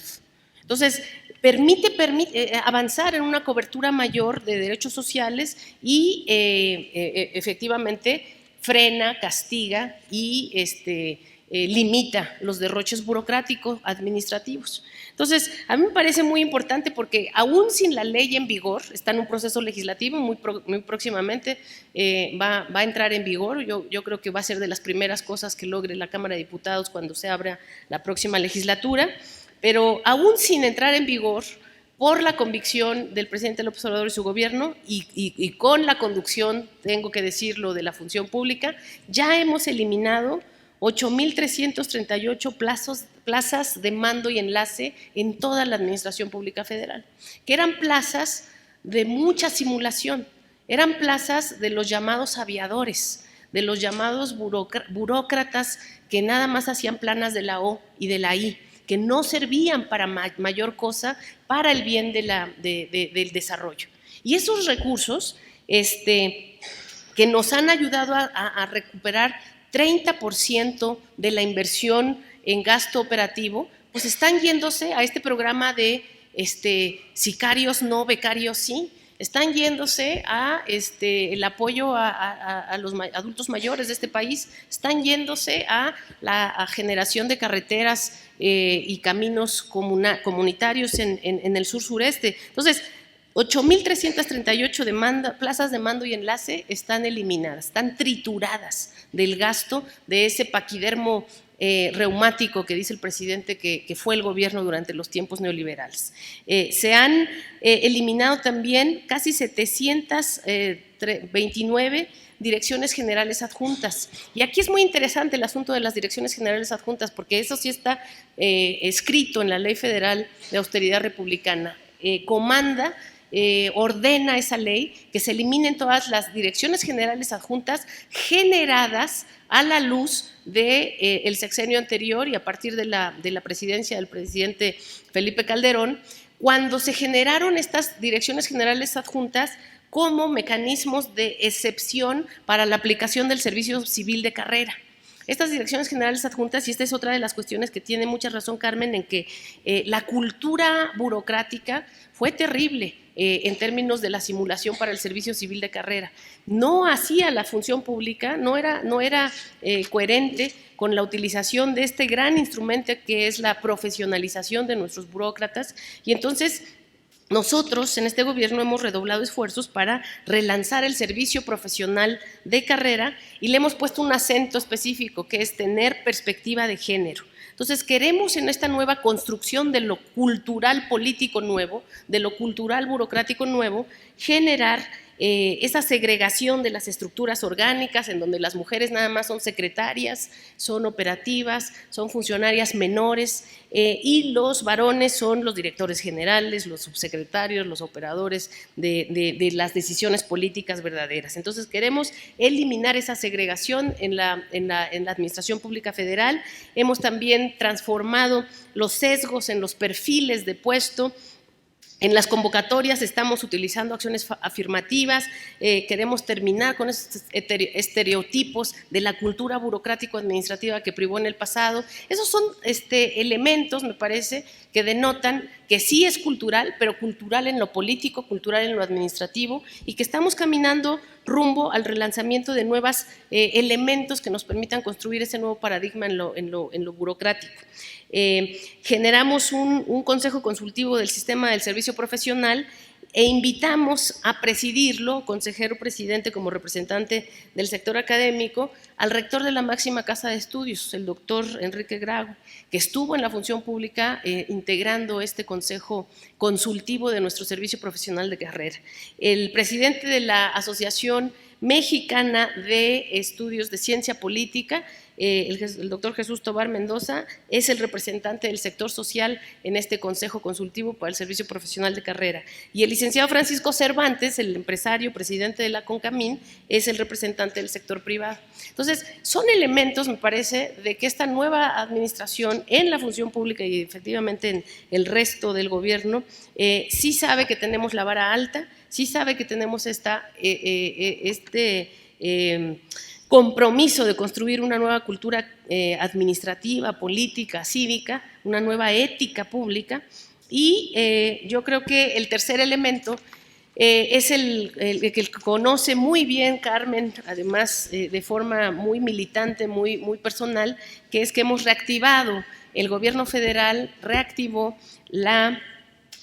Entonces, permite avanzar en una cobertura mayor de derechos sociales y efectivamente frena, castiga y limita los derroches burocráticos administrativos. Entonces, a mí me parece muy importante porque aún sin la ley en vigor, está en un proceso legislativo, muy próximamente va a entrar en vigor. Yo creo que va a ser de las primeras cosas que logre la Cámara de Diputados cuando se abra la próxima legislatura, pero aún sin entrar en vigor, por la convicción del presidente López Obrador y su gobierno y con la conducción, tengo que decirlo, de la función pública, ya hemos eliminado 8,338 plazas de mando y enlace en toda la administración pública federal, que eran plazas de mucha simulación, eran plazas de los llamados aviadores, de los llamados burócratas que nada más hacían planas de la O y de la I, que no servían para mayor cosa para el bien del desarrollo. Y esos recursos que nos han ayudado a recuperar 30% de la inversión en gasto operativo, pues están yéndose a este programa de sicarios no, becarios sí, están yéndose a el apoyo a los adultos mayores de este país, están yéndose a la generación de carreteras y caminos comunitarios en el sur-sureste. Entonces, 8,338 plazas de mando y enlace están eliminadas, están trituradas del gasto de ese paquidermo reumático que dice el presidente que fue el gobierno durante los tiempos neoliberales. Se han eliminado también casi 729 direcciones generales adjuntas. Y aquí es muy interesante el asunto de las direcciones generales adjuntas, porque eso sí está escrito en la Ley Federal de Austeridad Republicana. Comanda, ordena esa ley que se eliminen todas las direcciones generales adjuntas generadas a la luz del sexenio anterior y a partir de la presidencia del presidente Felipe Calderón, cuando se generaron estas direcciones generales adjuntas como mecanismos de excepción para la aplicación del servicio civil de carrera. Estas direcciones generales adjuntas, y esta es otra de las cuestiones que tiene mucha razón Carmen, en que la cultura burocrática fue terrible en términos de la simulación para el servicio civil de carrera. No hacía la función pública, no era coherente con la utilización de este gran instrumento que es la profesionalización de nuestros burócratas, y entonces nosotros en este gobierno hemos redoblado esfuerzos para relanzar el servicio profesional de carrera y le hemos puesto un acento específico que es tener perspectiva de género. Entonces queremos en esta nueva construcción de lo cultural político nuevo, de lo cultural burocrático nuevo, generar esa segregación de las estructuras orgánicas en donde las mujeres nada más son secretarias, son operativas, son funcionarias menores y los varones son los directores generales, los subsecretarios, los operadores de las decisiones políticas verdaderas. Entonces queremos eliminar esa segregación en la administración pública federal. Hemos también transformado los sesgos en los perfiles de puesto. En las convocatorias estamos utilizando acciones afirmativas, queremos terminar con esos estereotipos de la cultura burocrático-administrativa que privó en el pasado. Esos son elementos, me parece, que denotan que sí es cultural, pero cultural en lo político, cultural en lo administrativo, y que estamos caminando rumbo al relanzamiento de nuevos elementos que nos permitan construir ese nuevo paradigma en lo burocrático. Generamos un consejo consultivo del sistema del servicio profesional e invitamos a presidirlo, consejero presidente como representante del sector académico, al rector de la máxima casa de estudios, el doctor Enrique Graue, que estuvo en la función pública integrando este consejo consultivo de nuestro servicio profesional de carrera. El presidente de la Asociación Mexicana de Estudios de Ciencia Política, el doctor Jesús Tobar Mendoza, es el representante del sector social en este Consejo Consultivo para el Servicio Profesional de Carrera. Y el licenciado Francisco Cervantes, el empresario, presidente de la CONCAMIN, es el representante del sector privado. Entonces, son elementos, me parece, de que esta nueva administración en la función pública y efectivamente en el resto del gobierno, sí sabe que tenemos la vara alta, sí sabe que tenemos compromiso de construir una nueva cultura administrativa, política, cívica, una nueva ética pública, y yo creo que el tercer elemento es el que conoce muy bien Carmen, además de forma muy militante, muy muy que es que hemos reactivado, el gobierno federal reactivó la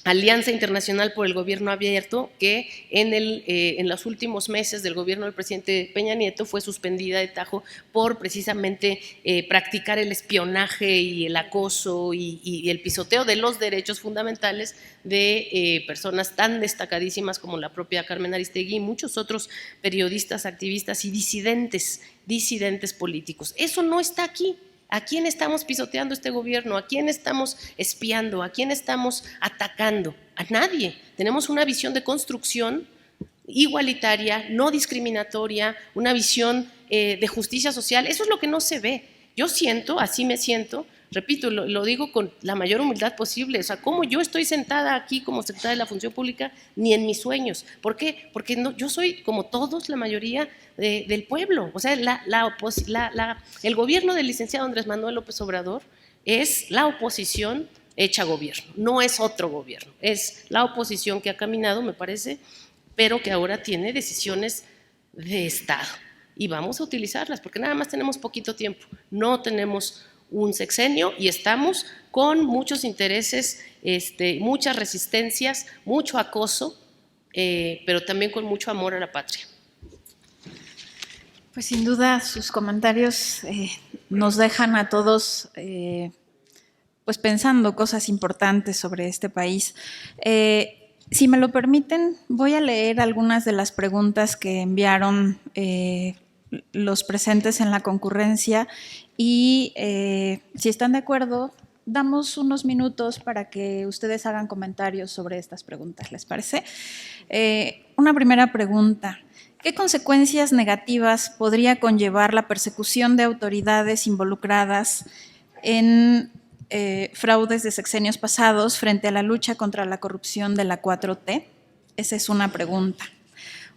Alianza Internacional por el Gobierno Abierto, que en los últimos meses del gobierno del presidente Peña Nieto fue suspendida de tajo por precisamente practicar el espionaje y el acoso y el pisoteo de los derechos fundamentales de personas tan destacadísimas como la propia Carmen Aristegui y muchos otros periodistas, activistas y disidentes políticos. Eso no está aquí. ¿A quién estamos pisoteando este gobierno? ¿A quién estamos espiando? ¿A quién estamos atacando? A nadie. Tenemos una visión de construcción igualitaria, no discriminatoria, una visión de justicia social. Eso es lo que no se ve. Yo siento, así me siento, repito, lo digo con la mayor humildad posible, o sea, como yo estoy sentada aquí como secretaria de la Función Pública, ni en mis sueños. ¿Por qué? Porque no, yo soy, como todos, la mayoría del pueblo. O sea, el gobierno del licenciado Andrés Manuel López Obrador es la oposición hecha gobierno, no es otro gobierno, es la oposición que ha caminado, me parece, pero que ahora tiene decisiones de Estado. Y vamos a utilizarlas, porque nada más tenemos poquito tiempo, no tenemos un sexenio y estamos con muchos intereses, muchas resistencias, mucho acoso, pero también con mucho amor a la patria. Pues sin duda sus comentarios nos dejan a todos pues pensando cosas importantes sobre este país. Si me lo permiten, voy a leer algunas de las preguntas que enviaron los presentes en la concurrencia y si están de acuerdo, damos unos minutos para que ustedes hagan comentarios sobre estas preguntas, ¿les parece? Una primera pregunta. ¿Qué consecuencias negativas podría conllevar la persecución de autoridades involucradas en fraudes de sexenios pasados frente a la lucha contra la corrupción de la 4T? Esa es una pregunta.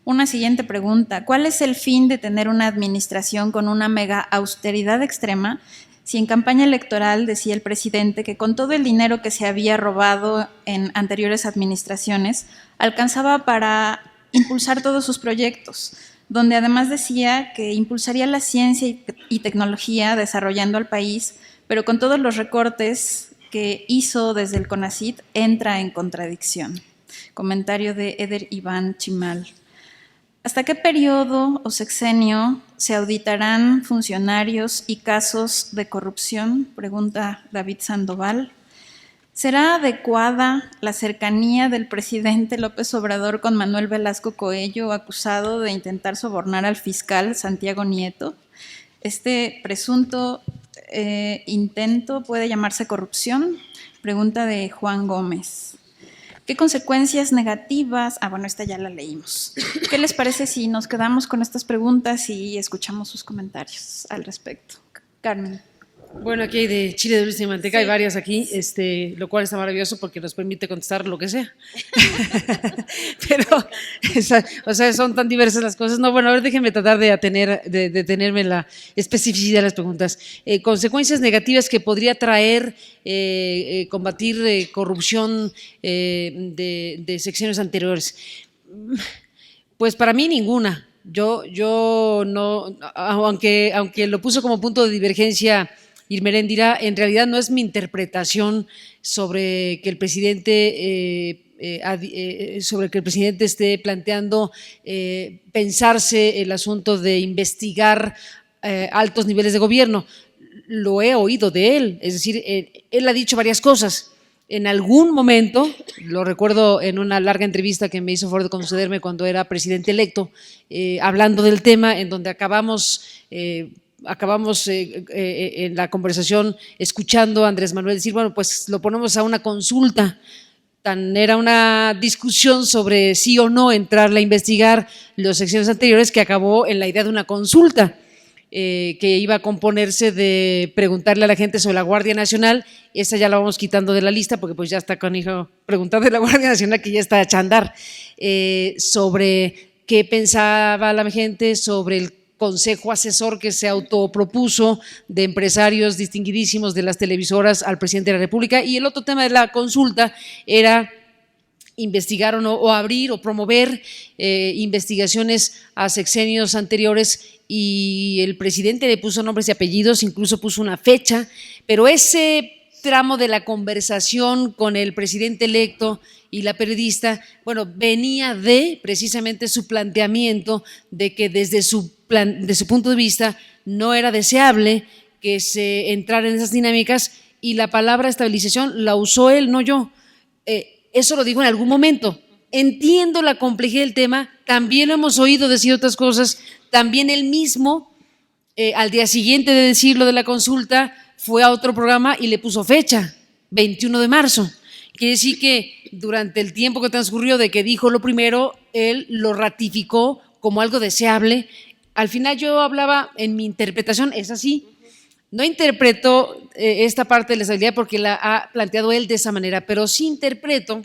Una siguiente pregunta. ¿Cuál es el fin de tener una administración con una mega austeridad extrema si en campaña electoral decía el presidente que con todo el dinero que se había robado en anteriores administraciones alcanzaba para impulsar todos sus proyectos, donde además decía que impulsaría la ciencia y tecnología desarrollando al país, pero con todos los recortes que hizo desde el CONACYT entra en contradicción? Comentario de Eder Iván Chimal. ¿Hasta qué periodo o sexenio se auditarán funcionarios y casos de corrupción? Pregunta David Sandoval. ¿Será adecuada la cercanía del presidente López Obrador con Manuel Velasco Coello, acusado de intentar sobornar al fiscal Santiago Nieto? ¿Este presunto intento puede llamarse corrupción? Pregunta de Juan Gómez. ¿Qué consecuencias negativas? Bueno, esta ya la leímos. ¿Qué les parece si nos quedamos con estas preguntas y escuchamos sus comentarios al respecto? Carmen. Bueno, aquí hay de chile de dulce y manteca, sí. Hay varias aquí, lo cual está maravilloso porque nos permite contestar lo que sea. Pero, o sea, son tan diversas las cosas. No, bueno, a ver, déjenme tratar de detenerme en la especificidad de las preguntas. Consecuencias negativas que podría traer combatir corrupción de sexenios anteriores. Pues para mí ninguna. Yo no, aunque lo puso como punto de divergencia Irma Heréndira, en realidad no es mi interpretación sobre que el presidente esté planteando pensarse el asunto de investigar altos niveles de gobierno. Lo he oído de él, es decir, él ha dicho varias cosas. En algún momento, lo recuerdo en una larga entrevista que me hizo favor de concederme cuando era presidente electo, hablando del tema, en donde acabamos en la conversación escuchando a Andrés Manuel decir, bueno, pues lo ponemos a una consulta. Era una discusión sobre sí o no entrarle a investigar los sexenios anteriores que acabó en la idea de una consulta. Que iba a componerse de preguntarle a la gente sobre la Guardia Nacional. Esa ya la vamos quitando de la lista porque pues ya está con hijo preguntando de la Guardia Nacional, que ya está a chandar, sobre qué pensaba la gente sobre el consejo asesor que se autopropuso de empresarios distinguidísimos de las televisoras al presidente de la República. Y el otro tema de la consulta era investigar o abrir o promover investigaciones a sexenios anteriores, y el presidente le puso nombres y apellidos, incluso puso una fecha, pero ese tramo de la conversación con el presidente electo y la periodista, bueno, venía de precisamente su planteamiento de que desde su punto de vista no era deseable que se entrara en esas dinámicas, y la palabra estabilización la usó él, no yo. Eso lo dijo en algún momento. Entiendo la complejidad del tema, también lo hemos oído decir otras cosas, también él mismo, al día siguiente de decirlo de la consulta, fue a otro programa y le puso fecha, 21 de marzo. Quiere decir que durante el tiempo que transcurrió de que dijo lo primero, él lo ratificó como algo deseable. Al final yo hablaba, en mi interpretación es así, no interpreto esta parte de la estabilidad porque la ha planteado él de esa manera, pero sí interpreto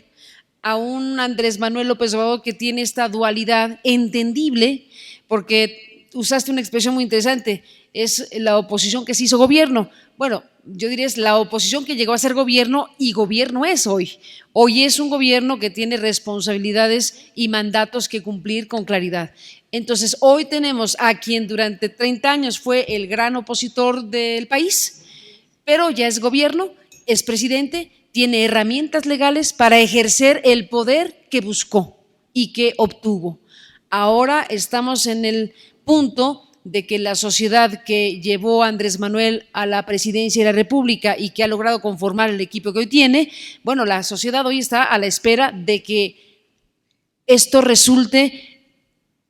a un Andrés Manuel López Obrador que tiene esta dualidad entendible, porque usaste una expresión muy interesante, es la oposición que se hizo gobierno. Bueno, yo diría es la oposición que llegó a ser gobierno, y gobierno es hoy. Hoy es un gobierno que tiene responsabilidades y mandatos que cumplir con claridad. Entonces, hoy tenemos a quien durante 30 años fue el gran opositor del país, pero ya es gobierno, es presidente, tiene herramientas legales para ejercer el poder que buscó y que obtuvo. Ahora estamos en el punto de que la sociedad que llevó a Andrés Manuel a la presidencia de la República y que ha logrado conformar el equipo que hoy tiene, bueno, la sociedad hoy está a la espera de que esto resulte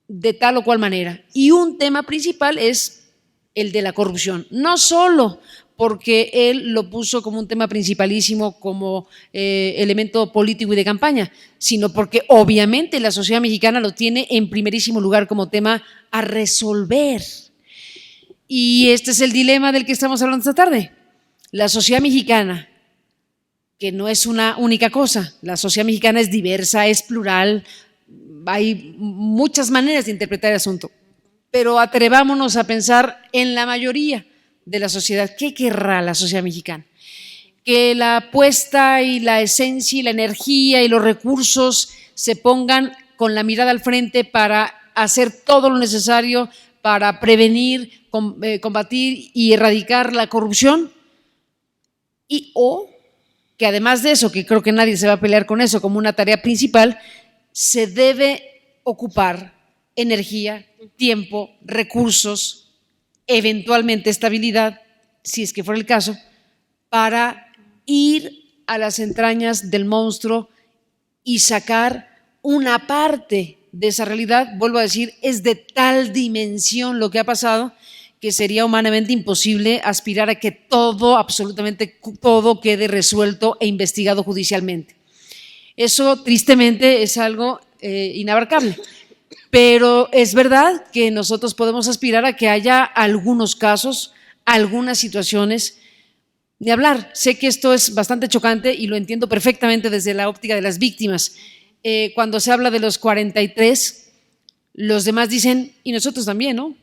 de tal o cual manera. Y un tema principal es el de la corrupción, no solo porque él lo puso como un tema principalísimo, como elemento político y de campaña, sino porque obviamente la sociedad mexicana lo tiene en primerísimo lugar como tema a resolver. Y este es el dilema del que estamos hablando esta tarde. La sociedad mexicana, que no es una única cosa, la sociedad mexicana es diversa, es plural, hay muchas maneras de interpretar el asunto, pero atrevámonos a pensar en la mayoría de la sociedad. ¿Qué querrá la sociedad mexicana? Que la apuesta y la esencia y la energía y los recursos se pongan con la mirada al frente para hacer todo lo necesario para prevenir, combatir y erradicar la corrupción, o que además de eso, que creo que nadie se va a pelear con eso como una tarea principal, se debe ocupar energía, tiempo, recursos, eventualmente estabilidad, si es que fuera el caso, para ir a las entrañas del monstruo y sacar una parte de esa realidad. Vuelvo a decir, es de tal dimensión lo que ha pasado que sería humanamente imposible aspirar a que todo, absolutamente todo, quede resuelto e investigado judicialmente. Eso tristemente es algo inabarcable. Pero es verdad que nosotros podemos aspirar a que haya algunos casos, algunas situaciones, de hablar. Sé que esto es bastante chocante y lo entiendo perfectamente desde la óptica de las víctimas. Cuando se habla de los 43, los demás dicen, y nosotros también, ¿no?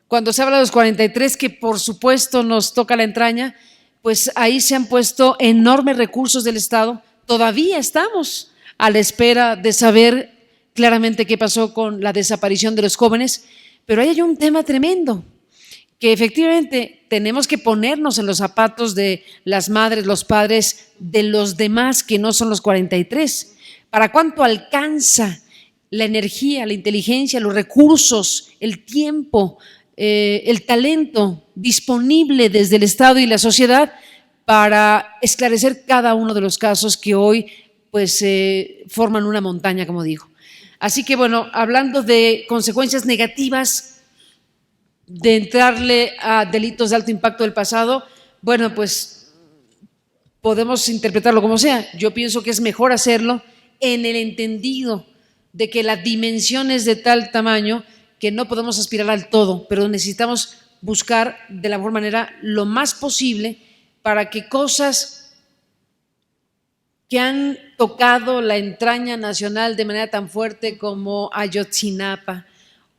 Cuando se habla de los 43, que por supuesto nos toca la entraña, pues ahí se han puesto enormes recursos del Estado. Todavía estamos a la espera de saber claramente qué pasó con la desaparición de los jóvenes, pero ahí hay un tema tremendo, que efectivamente tenemos que ponernos en los zapatos de las madres, los padres, de los demás que no son los 43. ¿Para cuánto alcanza la energía, la inteligencia, los recursos, el tiempo, el talento disponible desde el Estado y la sociedad para esclarecer cada uno de los casos que hoy pues forman una montaña, como digo? Así que bueno, hablando de consecuencias negativas de entrarle a delitos de alto impacto del pasado, bueno, pues podemos interpretarlo como sea. Yo pienso que es mejor hacerlo en el entendido de que la dimensión es de tal tamaño que no podemos aspirar al todo, pero necesitamos buscar de la mejor manera lo más posible para que cosas que han tocado la entraña nacional de manera tan fuerte como Ayotzinapa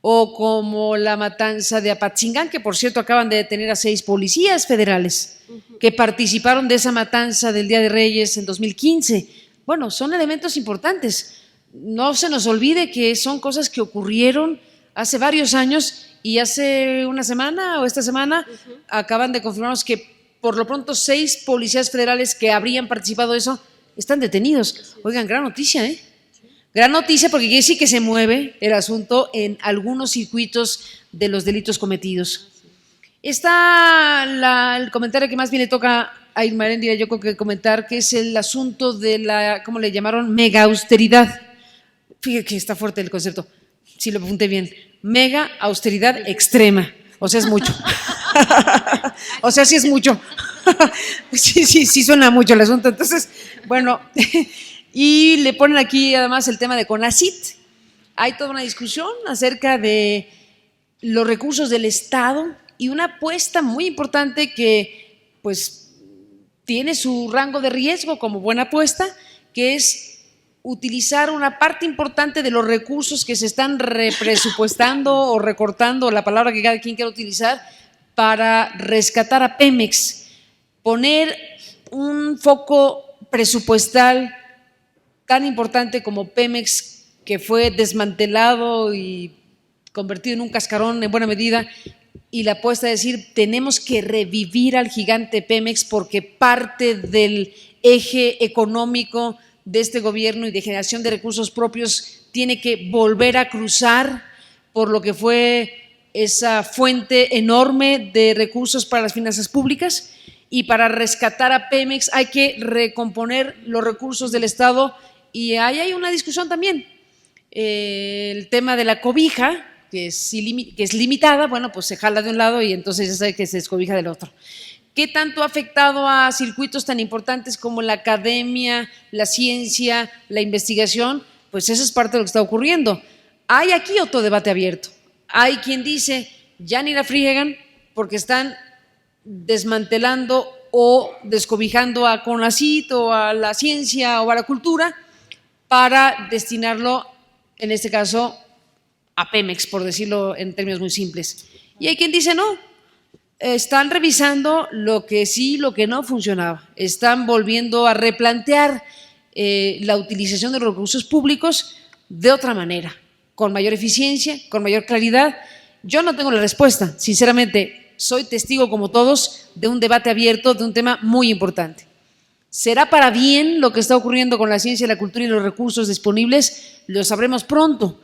o como la matanza de Apatzingán, que por cierto acaban de detener a 6 policías federales que participaron de esa matanza del Día de Reyes en 2015. Bueno, son elementos importantes. No se nos olvide que son cosas que ocurrieron hace varios años y hace una semana o esta semana acaban de confirmarnos que por lo pronto 6 policías federales que habrían participado de eso están detenidos. Oigan, gran noticia, ¿eh? Gran noticia, porque quiere decir que se mueve el asunto en algunos circuitos de los delitos cometidos. Está el comentario que más bien le toca a Irma Heréndira, yo creo que comentar, que es el asunto de la, ¿cómo le llamaron? Mega austeridad. Fíjate que está fuerte el concepto, si lo apunté bien. Mega austeridad extrema. O sea, es mucho. O sea, sí es mucho. Sí suena mucho el asunto. Entonces, bueno, y le ponen aquí además el tema de CONACYT. Hay toda una discusión acerca de los recursos del Estado y una apuesta muy importante que pues tiene su rango de riesgo como buena apuesta, que es utilizar una parte importante de los recursos que se están represupuestando o recortando, la palabra que cada quien quiera utilizar, para rescatar a Pemex, poner un foco presupuestal tan importante como Pemex, que fue desmantelado y convertido en un cascarón en buena medida, y la apuesta de decir, tenemos que revivir al gigante Pemex porque parte del eje económico de este gobierno y de generación de recursos propios tiene que volver a cruzar por lo que fue esa fuente enorme de recursos para las finanzas públicas, y para rescatar a Pemex hay que recomponer los recursos del Estado, y ahí hay una discusión también. El tema de la cobija, que es limitada, bueno, pues se jala de un lado y entonces ya sabe que se descobija del otro. ¿Qué tanto ha afectado a circuitos tan importantes como la academia, la ciencia, la investigación? Pues eso es parte de lo que está ocurriendo. Hay aquí otro debate abierto. Hay quien dice, ya ni la friegan porque están desmantelando o descobijando a CONACYT o a la ciencia o a la cultura para destinarlo, en este caso, a Pemex, por decirlo en términos muy simples. Y hay quien dice, no, están revisando lo que sí, lo que no funcionaba. Están volviendo a replantear la utilización de los recursos públicos de otra manera, con mayor eficiencia, con mayor claridad. Yo no tengo la respuesta, sinceramente, soy testigo como todos de un debate abierto de un tema muy importante. ¿Será para bien lo que está ocurriendo con la ciencia, la cultura y los recursos disponibles? Lo sabremos pronto.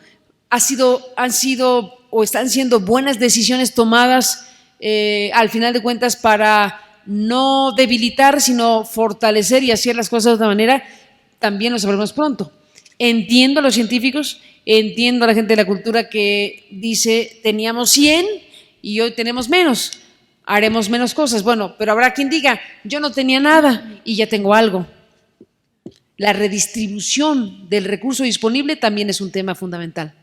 Han sido o están siendo buenas decisiones tomadas al final de cuentas para no debilitar, sino fortalecer y hacer las cosas de otra manera. También lo sabremos pronto. Entiendo a los científicos, entiendo a la gente de la cultura que dice teníamos 100 y hoy tenemos menos, haremos menos cosas. Bueno, pero habrá quien diga yo no tenía nada y ya tengo algo. La redistribución del recurso disponible también es un tema fundamental.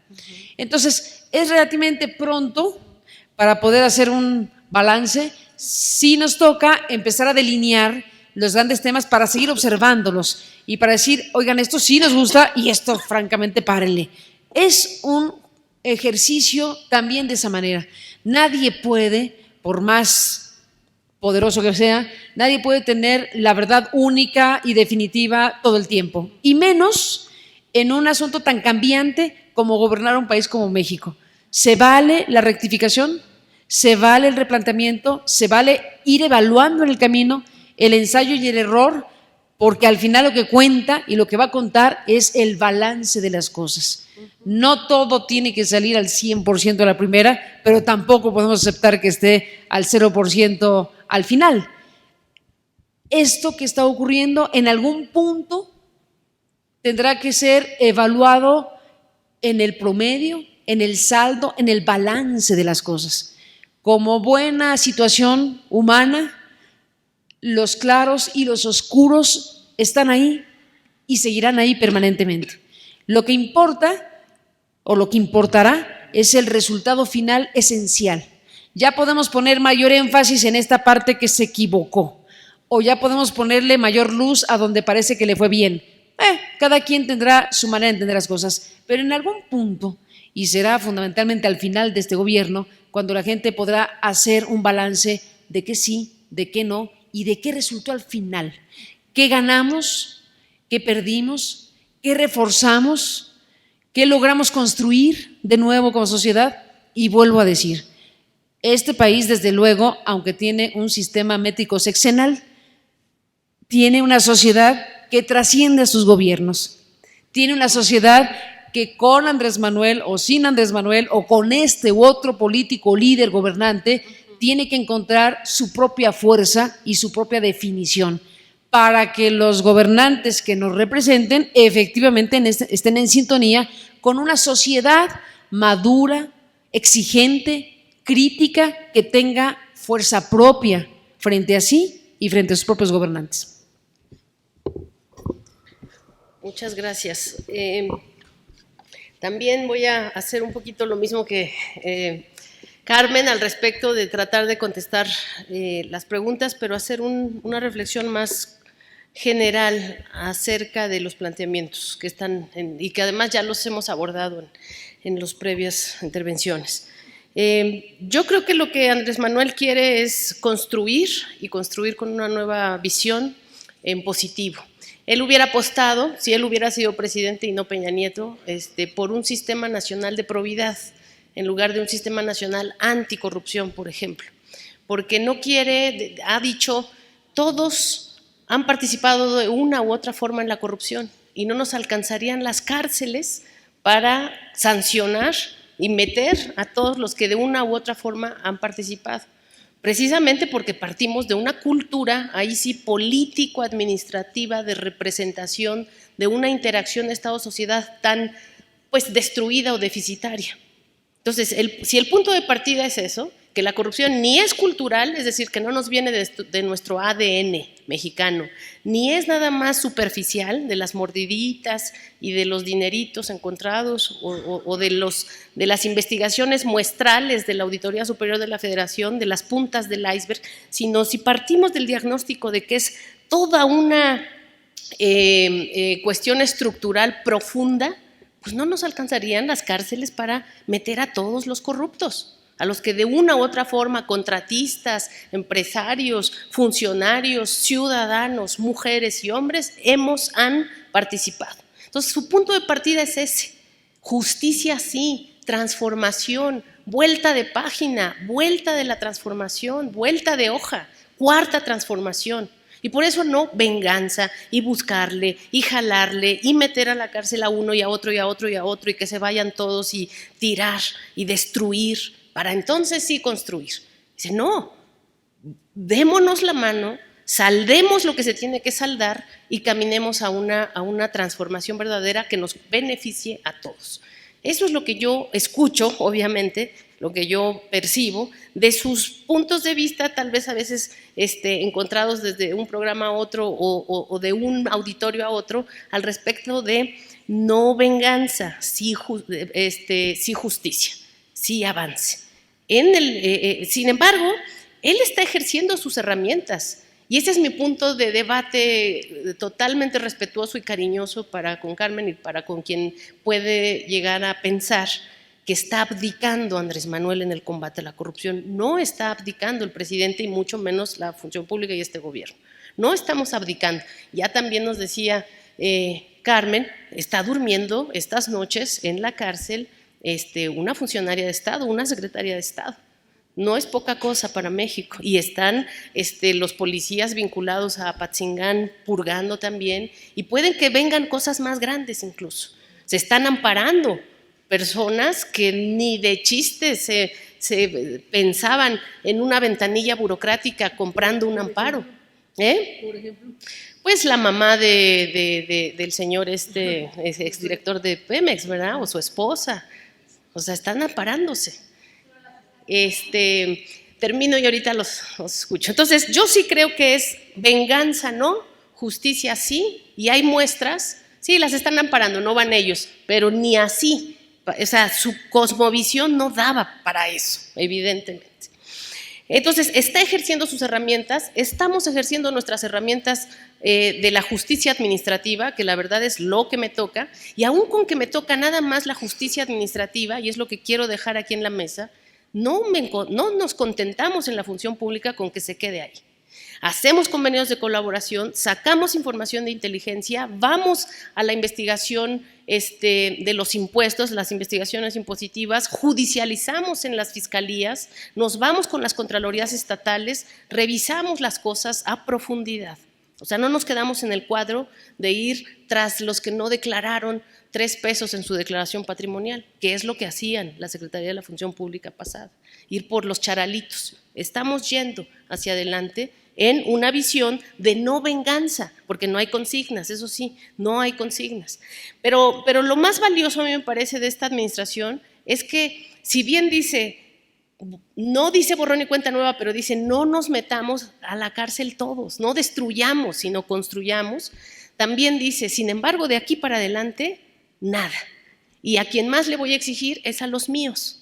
Entonces, es relativamente pronto para poder hacer un balance. Sí nos toca empezar a delinear los grandes temas para seguir observándolos y para decir, oigan, esto sí nos gusta y esto francamente párenle. Es un ejercicio también de esa manera. Nadie puede, por más poderoso que sea, nadie puede tener la verdad única y definitiva todo el tiempo, y menos en un asunto tan cambiante como gobernar un país como México. Se vale la rectificación, se vale el replanteamiento, se vale ir evaluando en el camino el ensayo y el error, porque al final lo que cuenta y lo que va a contar es el balance de las cosas. No todo tiene que salir al 100% a la primera, pero tampoco podemos aceptar que esté al 0% al final. Esto que está ocurriendo en algún punto tendrá que ser evaluado en el promedio, en el saldo, en el balance de las cosas. Como buena situación humana, los claros y los oscuros están ahí y seguirán ahí permanentemente. Lo que importa o lo que importará es el resultado final esencial. Ya podemos poner mayor énfasis en esta parte que se equivocó, o ya podemos ponerle mayor luz a donde parece que le fue bien. Cada quien tendrá su manera de entender las cosas, pero en algún punto, y será fundamentalmente al final de este gobierno, cuando la gente podrá hacer un balance de qué sí, de qué no y de qué resultó al final. ¿Qué ganamos? ¿Qué perdimos? ¿Qué reforzamos? ¿Qué logramos construir de nuevo como sociedad? Y vuelvo a decir, este país, desde luego, aunque tiene un sistema métrico sexenal, tiene una sociedad que trasciende a sus gobiernos. Tiene una sociedad que con Andrés Manuel o sin Andrés Manuel o con este u otro político líder gobernante tiene que encontrar su propia fuerza y su propia definición para que los gobernantes que nos representen efectivamente estén en sintonía con una sociedad madura, exigente, crítica, que tenga fuerza propia frente a sí y frente a sus propios gobernantes. Muchas gracias. También voy a hacer un poquito lo mismo que Carmen al respecto de tratar de contestar las preguntas, pero hacer una reflexión más general acerca de los planteamientos que están y que además ya los hemos abordado en las previas intervenciones. Yo creo que lo que Andrés Manuel quiere es construir y construir con una nueva visión en positivo. Él hubiera apostado, si él hubiera sido presidente y no Peña Nieto, por un sistema nacional de probidad en lugar de un sistema nacional anticorrupción, por ejemplo, porque no quiere, ha dicho, todos han participado de una u otra forma en la corrupción y no nos alcanzarían las cárceles para sancionar y meter a todos los que de una u otra forma han participado. Precisamente porque partimos de una cultura, ahí sí, político-administrativa, de representación, de una interacción Estado-sociedad tan pues destruida o deficitaria. Entonces, si el punto de partida es eso, que la corrupción ni es cultural, es decir, que no nos viene de nuestro ADN mexicano, ni es nada más superficial de las mordiditas y de los dineritos encontrados o de las investigaciones muestrales de la Auditoría Superior de la Federación, de las puntas del iceberg, sino si partimos del diagnóstico de que es toda una cuestión estructural profunda, pues no nos alcanzarían las cárceles para meter a todos los corruptos, a los que de una u otra forma, contratistas, empresarios, funcionarios, ciudadanos, mujeres y hombres, han participado. Entonces, su punto de partida es ese: justicia sí, transformación, vuelta de página, vuelta de la transformación, vuelta de hoja, cuarta transformación. Y por eso no venganza y buscarle y jalarle y meter a la cárcel a uno y a otro y a otro y a otro y que se vayan todos y tirar y destruir para entonces sí construir. Dice, no, démonos la mano, saldemos lo que se tiene que saldar y caminemos a una transformación verdadera que nos beneficie a todos. Eso es lo que yo escucho, obviamente, lo que yo percibo de sus puntos de vista, tal vez a veces encontrados desde un programa a otro o de un auditorio a otro, al respecto de no venganza, sí justicia, sí avance. Sin embargo, él está ejerciendo sus herramientas y ese es mi punto de debate totalmente respetuoso y cariñoso para con Carmen y para con quien puede llegar a pensar que está abdicando Andrés Manuel en el combate a la corrupción. No está abdicando el presidente y mucho menos la función pública y este gobierno. No estamos abdicando. Ya también nos decía Carmen, está durmiendo estas noches en la cárcel una funcionaria de Estado, una secretaria de Estado. No es poca cosa para México. Y están los policías vinculados a Apatzingán purgando también, y pueden que vengan cosas más grandes incluso. Se están amparando personas que ni de chiste se pensaban en una ventanilla burocrática comprando un amparo. Por ejemplo, pues la mamá del señor exdirector de Pemex, ¿verdad? O su esposa. O sea, están amparándose. Termino y ahorita los escucho. Entonces, yo sí creo que es venganza, ¿no? Justicia sí, y hay muestras. Sí, las están amparando, no van ellos, pero ni así. O sea, su cosmovisión no daba para eso, evidentemente. Entonces, está ejerciendo sus herramientas, estamos ejerciendo nuestras herramientas de la justicia administrativa, que la verdad es lo que me toca, y aún con que me toca nada más la justicia administrativa, y es lo que quiero dejar aquí en la mesa, no nos contentamos en la función pública con que se quede ahí. Hacemos convenios de colaboración, sacamos información de inteligencia, vamos a la investigación de los impuestos, las investigaciones impositivas, judicializamos en las fiscalías, nos vamos con las contralorías estatales, revisamos las cosas a profundidad. O sea, no nos quedamos en el cuadro de ir tras los que no declararon 3 pesos en su declaración patrimonial, que es lo que hacían la Secretaría de la Función Pública pasada, ir por los charalitos. Estamos yendo hacia adelante en una visión de no venganza, porque no hay consignas, eso sí, no hay consignas. Pero lo más valioso a mí me parece de esta administración es que, si bien dice, no dice borrón y cuenta nueva, pero dice no nos metamos a la cárcel todos, no destruyamos, sino construyamos, también dice, sin embargo, de aquí para adelante, nada. Y a quien más le voy a exigir es a los míos,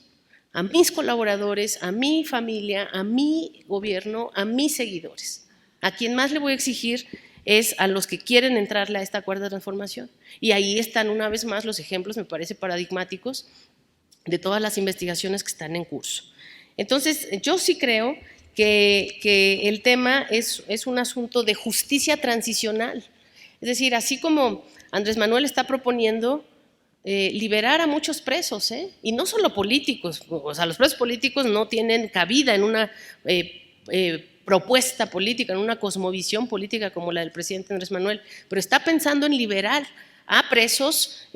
a mis colaboradores, a mi familia, a mi gobierno, a mis seguidores. A quien más le voy a exigir es a los que quieren entrarle a esta cuarta transformación. Y ahí están una vez más los ejemplos, me parece, paradigmáticos de todas las investigaciones que están en curso. Entonces, yo sí creo que el tema es un asunto de justicia transicional. Es decir, así como Andrés Manuel está proponiendo liberar a muchos presos, y no solo políticos, o sea, los presos políticos no tienen cabida en una propuesta política, en una cosmovisión política como la del presidente Andrés Manuel, pero está pensando en liberar a presos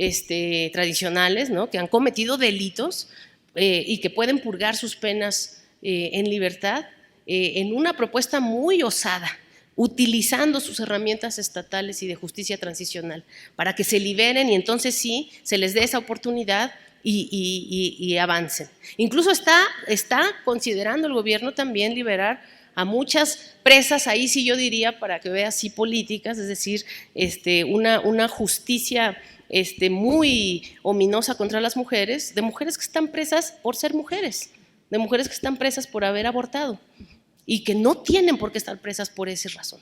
tradicionales, ¿no?, que han cometido delitos y que pueden purgar sus penas en libertad, en una propuesta muy osada, utilizando sus herramientas estatales y de justicia transicional, para que se liberen y entonces sí, se les dé esa oportunidad y avancen. Incluso está considerando el gobierno también liberar a muchas presas, ahí sí yo diría, para que vea, sí políticas, es decir, una justicia muy ominosa contra las mujeres, de mujeres que están presas por ser mujeres, de mujeres que están presas por haber abortado, y que no tienen por qué estar presas por esa razón.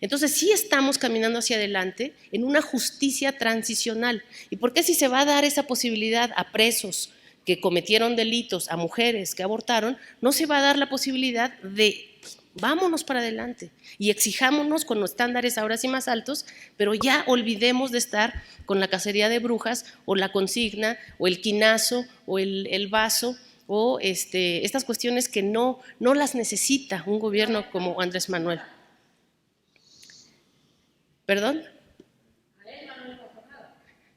Entonces sí estamos caminando hacia adelante en una justicia transicional. ¿Y por qué si se va a dar esa posibilidad a presos que cometieron delitos, a mujeres que abortaron, no se va a dar la posibilidad de vámonos para adelante y exijámonos con los estándares ahora sí más altos, pero ya olvidemos de estar con la cacería de brujas o la consigna o el quinazo o el vaso o estas cuestiones que no las necesita un gobierno como Andrés Manuel. ¿Perdón?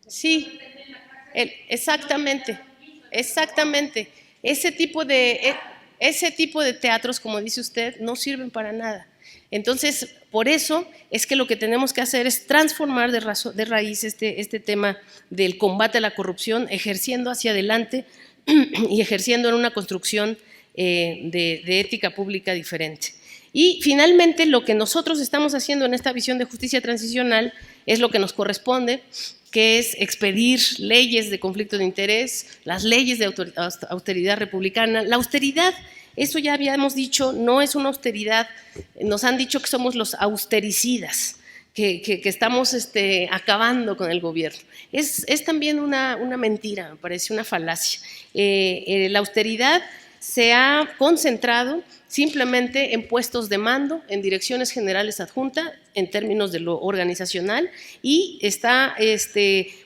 Sí, exactamente. Ese tipo de teatros, como dice usted, no sirven para nada. Entonces, por eso es que lo que tenemos que hacer es transformar de raíz este tema del combate a la corrupción, ejerciendo hacia adelante y ejerciendo en una construcción de ética pública diferente. Y finalmente lo que nosotros estamos haciendo en esta visión de justicia transicional es lo que nos corresponde, que es expedir leyes de conflicto de interés, las leyes de austeridad republicana. La austeridad, eso ya habíamos dicho, no es una austeridad, nos han dicho que somos los austericidas, que estamos acabando con el gobierno. Es también una mentira, me parece una falacia. La austeridad se ha concentrado simplemente en puestos de mando, en direcciones generales adjuntas, en términos de lo organizacional, y está,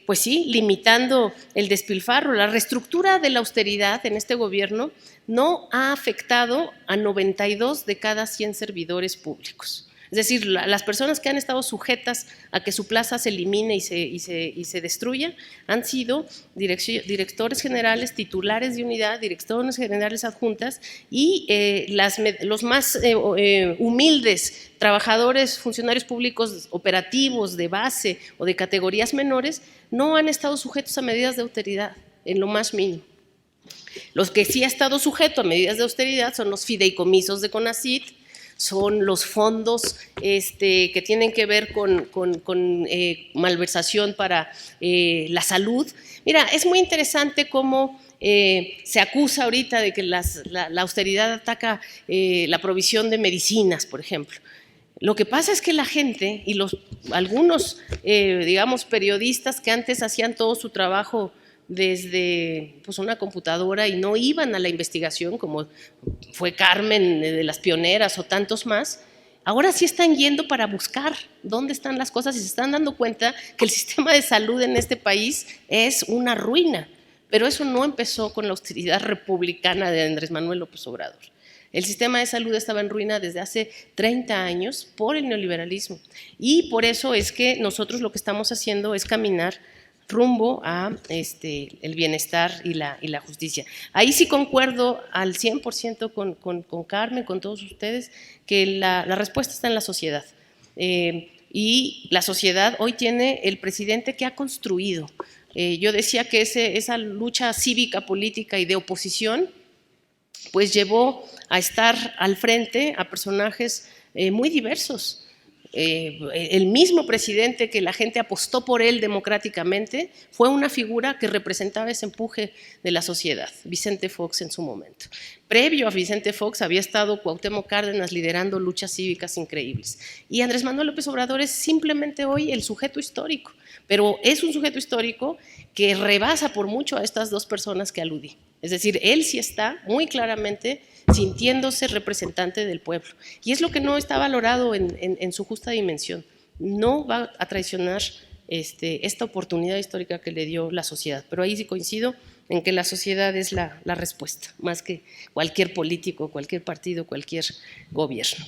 pues sí, limitando el despilfarro. La reestructura de la austeridad en este gobierno no ha afectado a 92 de cada 100 servidores públicos. Es decir, las personas que han estado sujetas a que su plaza se elimine y se destruya han sido directores generales, titulares de unidad, directores generales adjuntas y los más humildes trabajadores, funcionarios públicos operativos de base o de categorías menores no han estado sujetos a medidas de austeridad en lo más mínimo. Los que sí ha estado sujeto a medidas de austeridad son los fideicomisos de CONACYT, son los fondos que tienen que ver con malversación para la salud. Mira, es muy interesante cómo se acusa ahorita de que la austeridad ataca la provisión de medicinas, por ejemplo. Lo que pasa es que la gente y algunos, digamos, periodistas que antes hacían todo su trabajo desde pues, una computadora y no iban a la investigación, como fue Carmen de las pioneras o tantos más, ahora sí están yendo para buscar dónde están las cosas y se están dando cuenta que el sistema de salud en este país es una ruina. Pero eso no empezó con la austeridad republicana de Andrés Manuel López Obrador. El sistema de salud estaba en ruina desde hace 30 años por el neoliberalismo. Y por eso es que nosotros lo que estamos haciendo es caminar rumbo a el bienestar y la justicia. Ahí sí concuerdo al 100% con Carmen, con todos ustedes, que la respuesta está en la sociedad. Y la sociedad hoy tiene el presidente que ha construido. Yo decía que esa lucha cívica, política y de oposición, pues llevó a estar al frente a personajes muy diversos. El mismo presidente que la gente apostó por él democráticamente fue una figura que representaba ese empuje de la sociedad, Vicente Fox en su momento. Previo a Vicente Fox había estado Cuauhtémoc Cárdenas liderando luchas cívicas increíbles. Y Andrés Manuel López Obrador es simplemente hoy el sujeto histórico, pero es un sujeto histórico que rebasa por mucho a estas dos personas que aludí. Es decir, él sí está muy claramente sintiéndose representante del pueblo. Y es lo que no está valorado en su justa dimensión. No va a traicionar esta oportunidad histórica que le dio la sociedad. Pero ahí sí coincido en que la sociedad es la respuesta, más que cualquier político, cualquier partido, cualquier gobierno.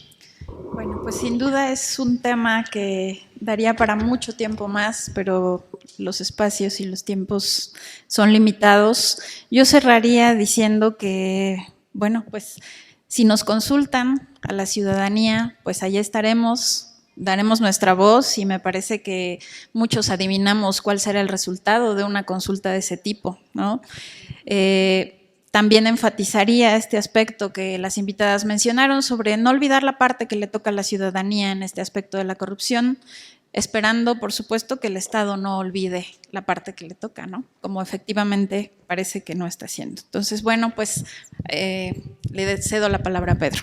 Bueno, pues sin duda es un tema que daría para mucho tiempo más, pero los espacios y los tiempos son limitados. Yo cerraría diciendo que, bueno, pues si nos consultan a la ciudadanía, pues allá estaremos, daremos nuestra voz y me parece que muchos adivinamos cuál será el resultado de una consulta de ese tipo, ¿no? También enfatizaría este aspecto que las invitadas mencionaron sobre no olvidar la parte que le toca a la ciudadanía en este aspecto de la corrupción, esperando, por supuesto, que el Estado no olvide la parte que le toca, ¿no? Como efectivamente parece que no está haciendo. Entonces, bueno, pues le cedo la palabra a Pedro.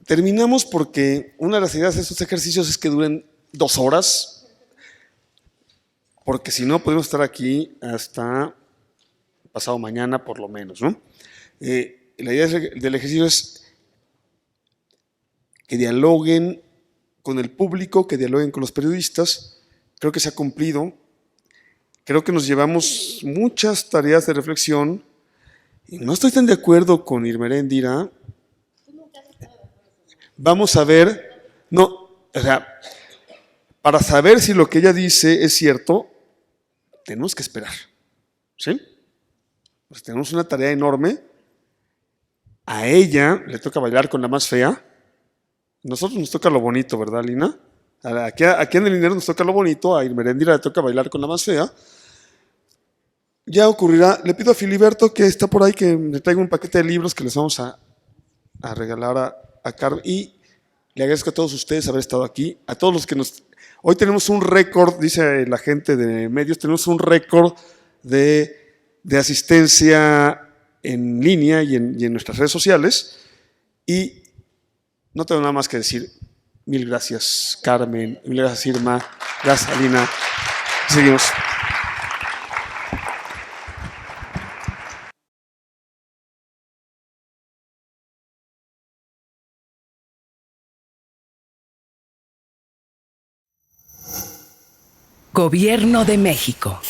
Terminamos porque una de las ideas de estos ejercicios es que duren 2 horas, porque si no podemos estar aquí hasta pasado mañana por lo menos, ¿no? La idea del ejercicio es que dialoguen con el público, que dialoguen con los periodistas. Creo que se ha cumplido. Creo que nos llevamos muchas tareas de reflexión y no estoy tan de acuerdo con Irmeréndira. Vamos a ver, no, o sea, para saber si lo que ella dice es cierto, tenemos que esperar, ¿sí? Pues tenemos una tarea enorme. A ella le toca bailar con la más fea. A nosotros nos toca lo bonito, ¿verdad, Lina? Aquí en el dinero nos toca lo bonito, a Irmeréndira le toca bailar con la más fea. Ya ocurrirá. Le pido a Filiberto, que está por ahí, que me traiga un paquete de libros que les vamos a regalar a Carmen. Y le agradezco a todos ustedes haber estado aquí. A todos los que nos... Hoy tenemos un récord, dice la gente de medios, tenemos un récord de asistencia en línea y en nuestras redes sociales. Y no tengo nada más que decir. Mil gracias, Carmen. Mil gracias, Irma. Gracias, Alina. Seguimos. Gobierno de México.